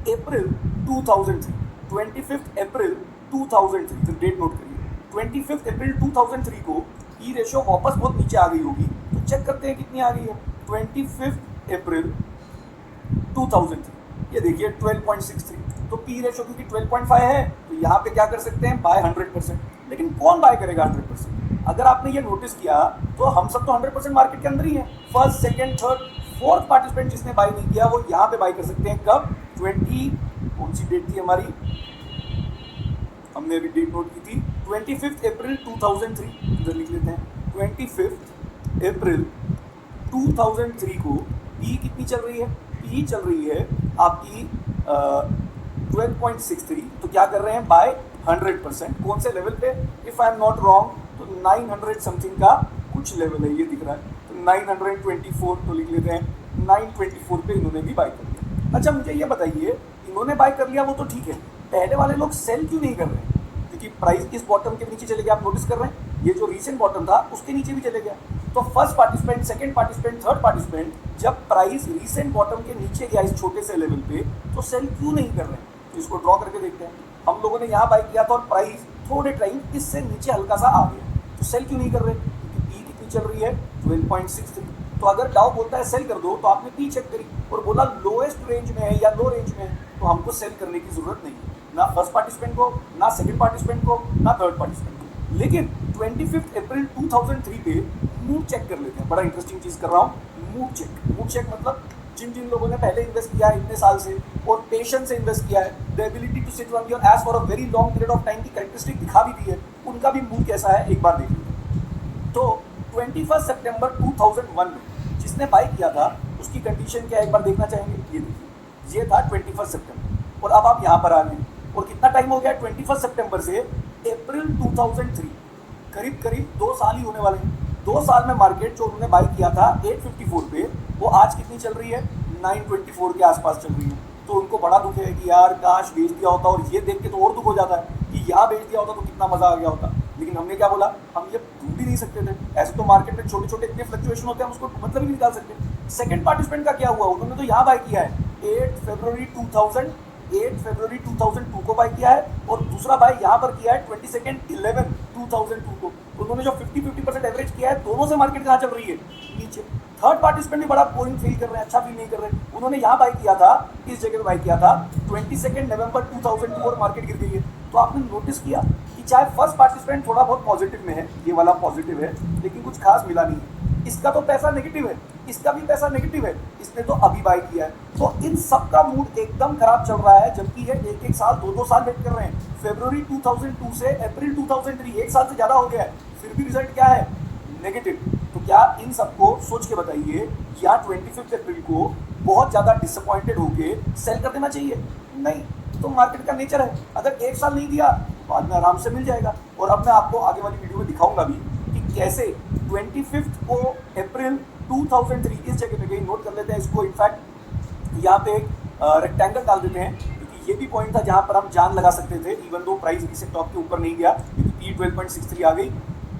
अप्रैल 2003, 25 अप्रैल 2003, तो डेट नोट करिए, 25 अप्रैल 2003 को ई रेशो वापस बहुत नीचे आ गई होगी, तो चेक करते हैं कितनी आ गई है, 25 अप्रैल 2003 ये देखिए 12.63, तो पी रेशो क्योंकि 12.5 है तो यहाँ पे क्या कर सकते हैं, बाय 100%। लेकिन कौन बाय करेगा 100%? अगर आपने ये नोटिस किया तो हम सब तो 100% मार्केट के अंदर ही है। First, second, third, fourth participant जिसने बाय नहीं किया वो यहाँ पे बाय कर सकते हैं। कब? 20, कौन सी डेट थी हमारी, हमने अभी डेट नोट की थी, 25 अप्रैल 2003, इधर लिख लेते हैं। 25 अप्रैल 2003 को पी कितनी चल रही है? पी चल रही है आपकी 12.63, तो क्या कर रहे हैं, बाय 100%। कौन से लेवल पे? If I am not wrong तो 900 समथिंग का कुछ लेवल है, ये दिख रहा है, तो 924 तो लिख लेते हैं। 924 पे इन्होंने भी बाय कर लिया। अच्छा मुझे ये बताइए, इन्होंने बाय कर लिया वो तो ठीक है, पहले वाले लोग सेल क्यों नहीं कर रहे हैं? क्योंकि प्राइस इस बॉटम के नीचे चले गया, आप नोटिस कर रहे हैं, ये जो रीसेंट बॉटम था उसके नीचे भी चले गया। तो first participant, second participant, third participant जब प्राइस रीसेंट बॉटम के नीचे गया इस छोटे से लेवल पे, तो सेल क्यों नहीं कर रहे हैं? तो इसको ड्रॉ करके देखते हैं। हम लोगों ने यहाँ बाय किया था और प्राइस थोड़े टाइम इससे नीचे हल्का सा आ गया, तो सेल क्यों नहीं कर रहे? क्योंकि पी कितनी चल रही है, 12.63। तो अगर डाउ बोलता है सेल कर दो, तो आपने पी चेक करी और बोला लोएस्ट रेंज में है या लो रेंज में है, तो हमको सेल करने की जरूरत नहीं है, ना फर्स्ट पार्टिसिपेंट को, ना सेकंड पार्टिसिपेंट को, ना थर्ड पार्टिसिपेंट को। लेकिन 25 अप्रैल 2003 पे मूव चेक कर लेते हैं। बड़ा इंटरेस्टिंग चीज कर रहा हूँ, मूव चेक। मूव चेक मतलब जिन जिन लोगों ने पहले इन्वेस्ट किया है इतने साल से और पेशेंस से इन्वेस्ट किया है, the ability to sit on your ass for a very long period of time की कैरेक्टरिस्टिक दिखा भी दी है, उनका भी मूव कैसा है एक बार देख लीजिए। तो 21 सितंबर 2001 में जिसने बाय किया था उसकी कंडीशन क्या है एक बार देखना चाहेंगे। ये देखिए, ये था 21 सितंबर और अब आप यहाँ पर आ गए और कितना टाइम हो गया 21 सितंबर से अप्रैल 2003, करीब करीब 2 साल ही होने वाले हैं। 2 साल में मार्केट जो उन्होंने बाय किया था 854 पे, वो आज कितनी चल रही है, 924 के आसपास चल रही है। तो उनको बड़ा दुख है कि यार काश बेच दिया होता, और ये देख के तो और दुख हो जाता है कि यहाँ बेच दिया होता तो कितना मजा आ गया होता। लेकिन हमने क्या बोला, हम ये ढूंढ भी नहीं सकते थे, ऐसे तो मार्केट में छोटे छोटे इतने फ्लक्चुएशन होते हैं, हम उसको मतलब ही नहीं निकाल सकते। सेकंड पार्टिसिपेंट का क्या हुआ, उन्होंने तो यहाँ बाय किया है 8 फरवरी 2002 को बाय किया है, और दूसरा बाय यहाँ पर किया है 22/11/2002 को। उन्होंने जो 50-50% एवरेज किया है, दोनों से मार्केट कहाँ चल रही है, नीचे। थर्ड पार्टिसिपेंट भी बड़ा बोरिंग फील कर रहे हैं, अच्छा फील नहीं कर रहे हैं। उन्होंने यहाँ बाय किया था, इस जगह पे बाय किया था 22 नवंबर 2002 और मार्केट गिर गई है। तो आपने नोटिस किया कि चाहे फर्स्ट पार्टिसिपेंट थोड़ा बहुत पॉजिटिव में है, ये वाला पॉजिटिव है, लेकिन कुछ खास मिला नहीं है। इसका तो पैसा नेगेटिव है, इसका भी पैसा नेगेटिव है, इसने तो अभी बाय किया है। तो इन सब का मूड एकदम खराब चल रहा है, जबकि ये एक साल 2 साल वेट कर रहे हैं। फरवरी 2002 से अप्रैल 2003, 1 साल से ज़्यादा हो गया है, फिर भी रिजल्ट क्या है, नेगेटिव। तो क्या इन सबको सोच के बताइए, या 25 अप्रैल को बहुत ज़्यादा डिसअपॉइंटेड होके सेल कर देना चाहिए? नहीं, तो मार्केट का नेचर है, अगर 1 साल नहीं दिया बाद में आराम से मिल जाएगा। और अब मैं आपको आगे वाली वीडियो में दिखाऊंगा भी कि कैसे 25 को अप्रैल 2003 इस जगह पे गई, नोट कर लेते हैं इसको। इनफैक्ट यहाँ पे एक रेक्टेंगल डाल देते हैं, क्योंकि ये भी पॉइंट था जहाँ पर हम जान लगा सकते थे, इवन दो प्राइस इसे टॉप के ऊपर नहीं गया, क्योंकि पी 12.63 आ गई।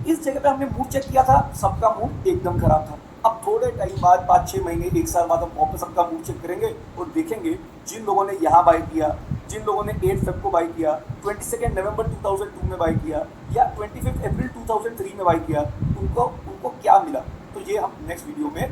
इस जगह पे हमने मूड चेक किया था, सबका मूड एकदम खराब था। अब थोड़े टाइम बाद, 5-6 महीने, 1 साल बाद हम वापस सबका मूड चेक करेंगे और देखेंगे जिन लोगों ने यहाँ बाय किया, जिन लोगों ने 8 फेब को बाय किया, 22 नवंबर 2002 में बाय किया, या 25 अप्रैल 2003 में बाय किया, उनको क्या मिला। तो ये हम नेक्स्ट वीडियो में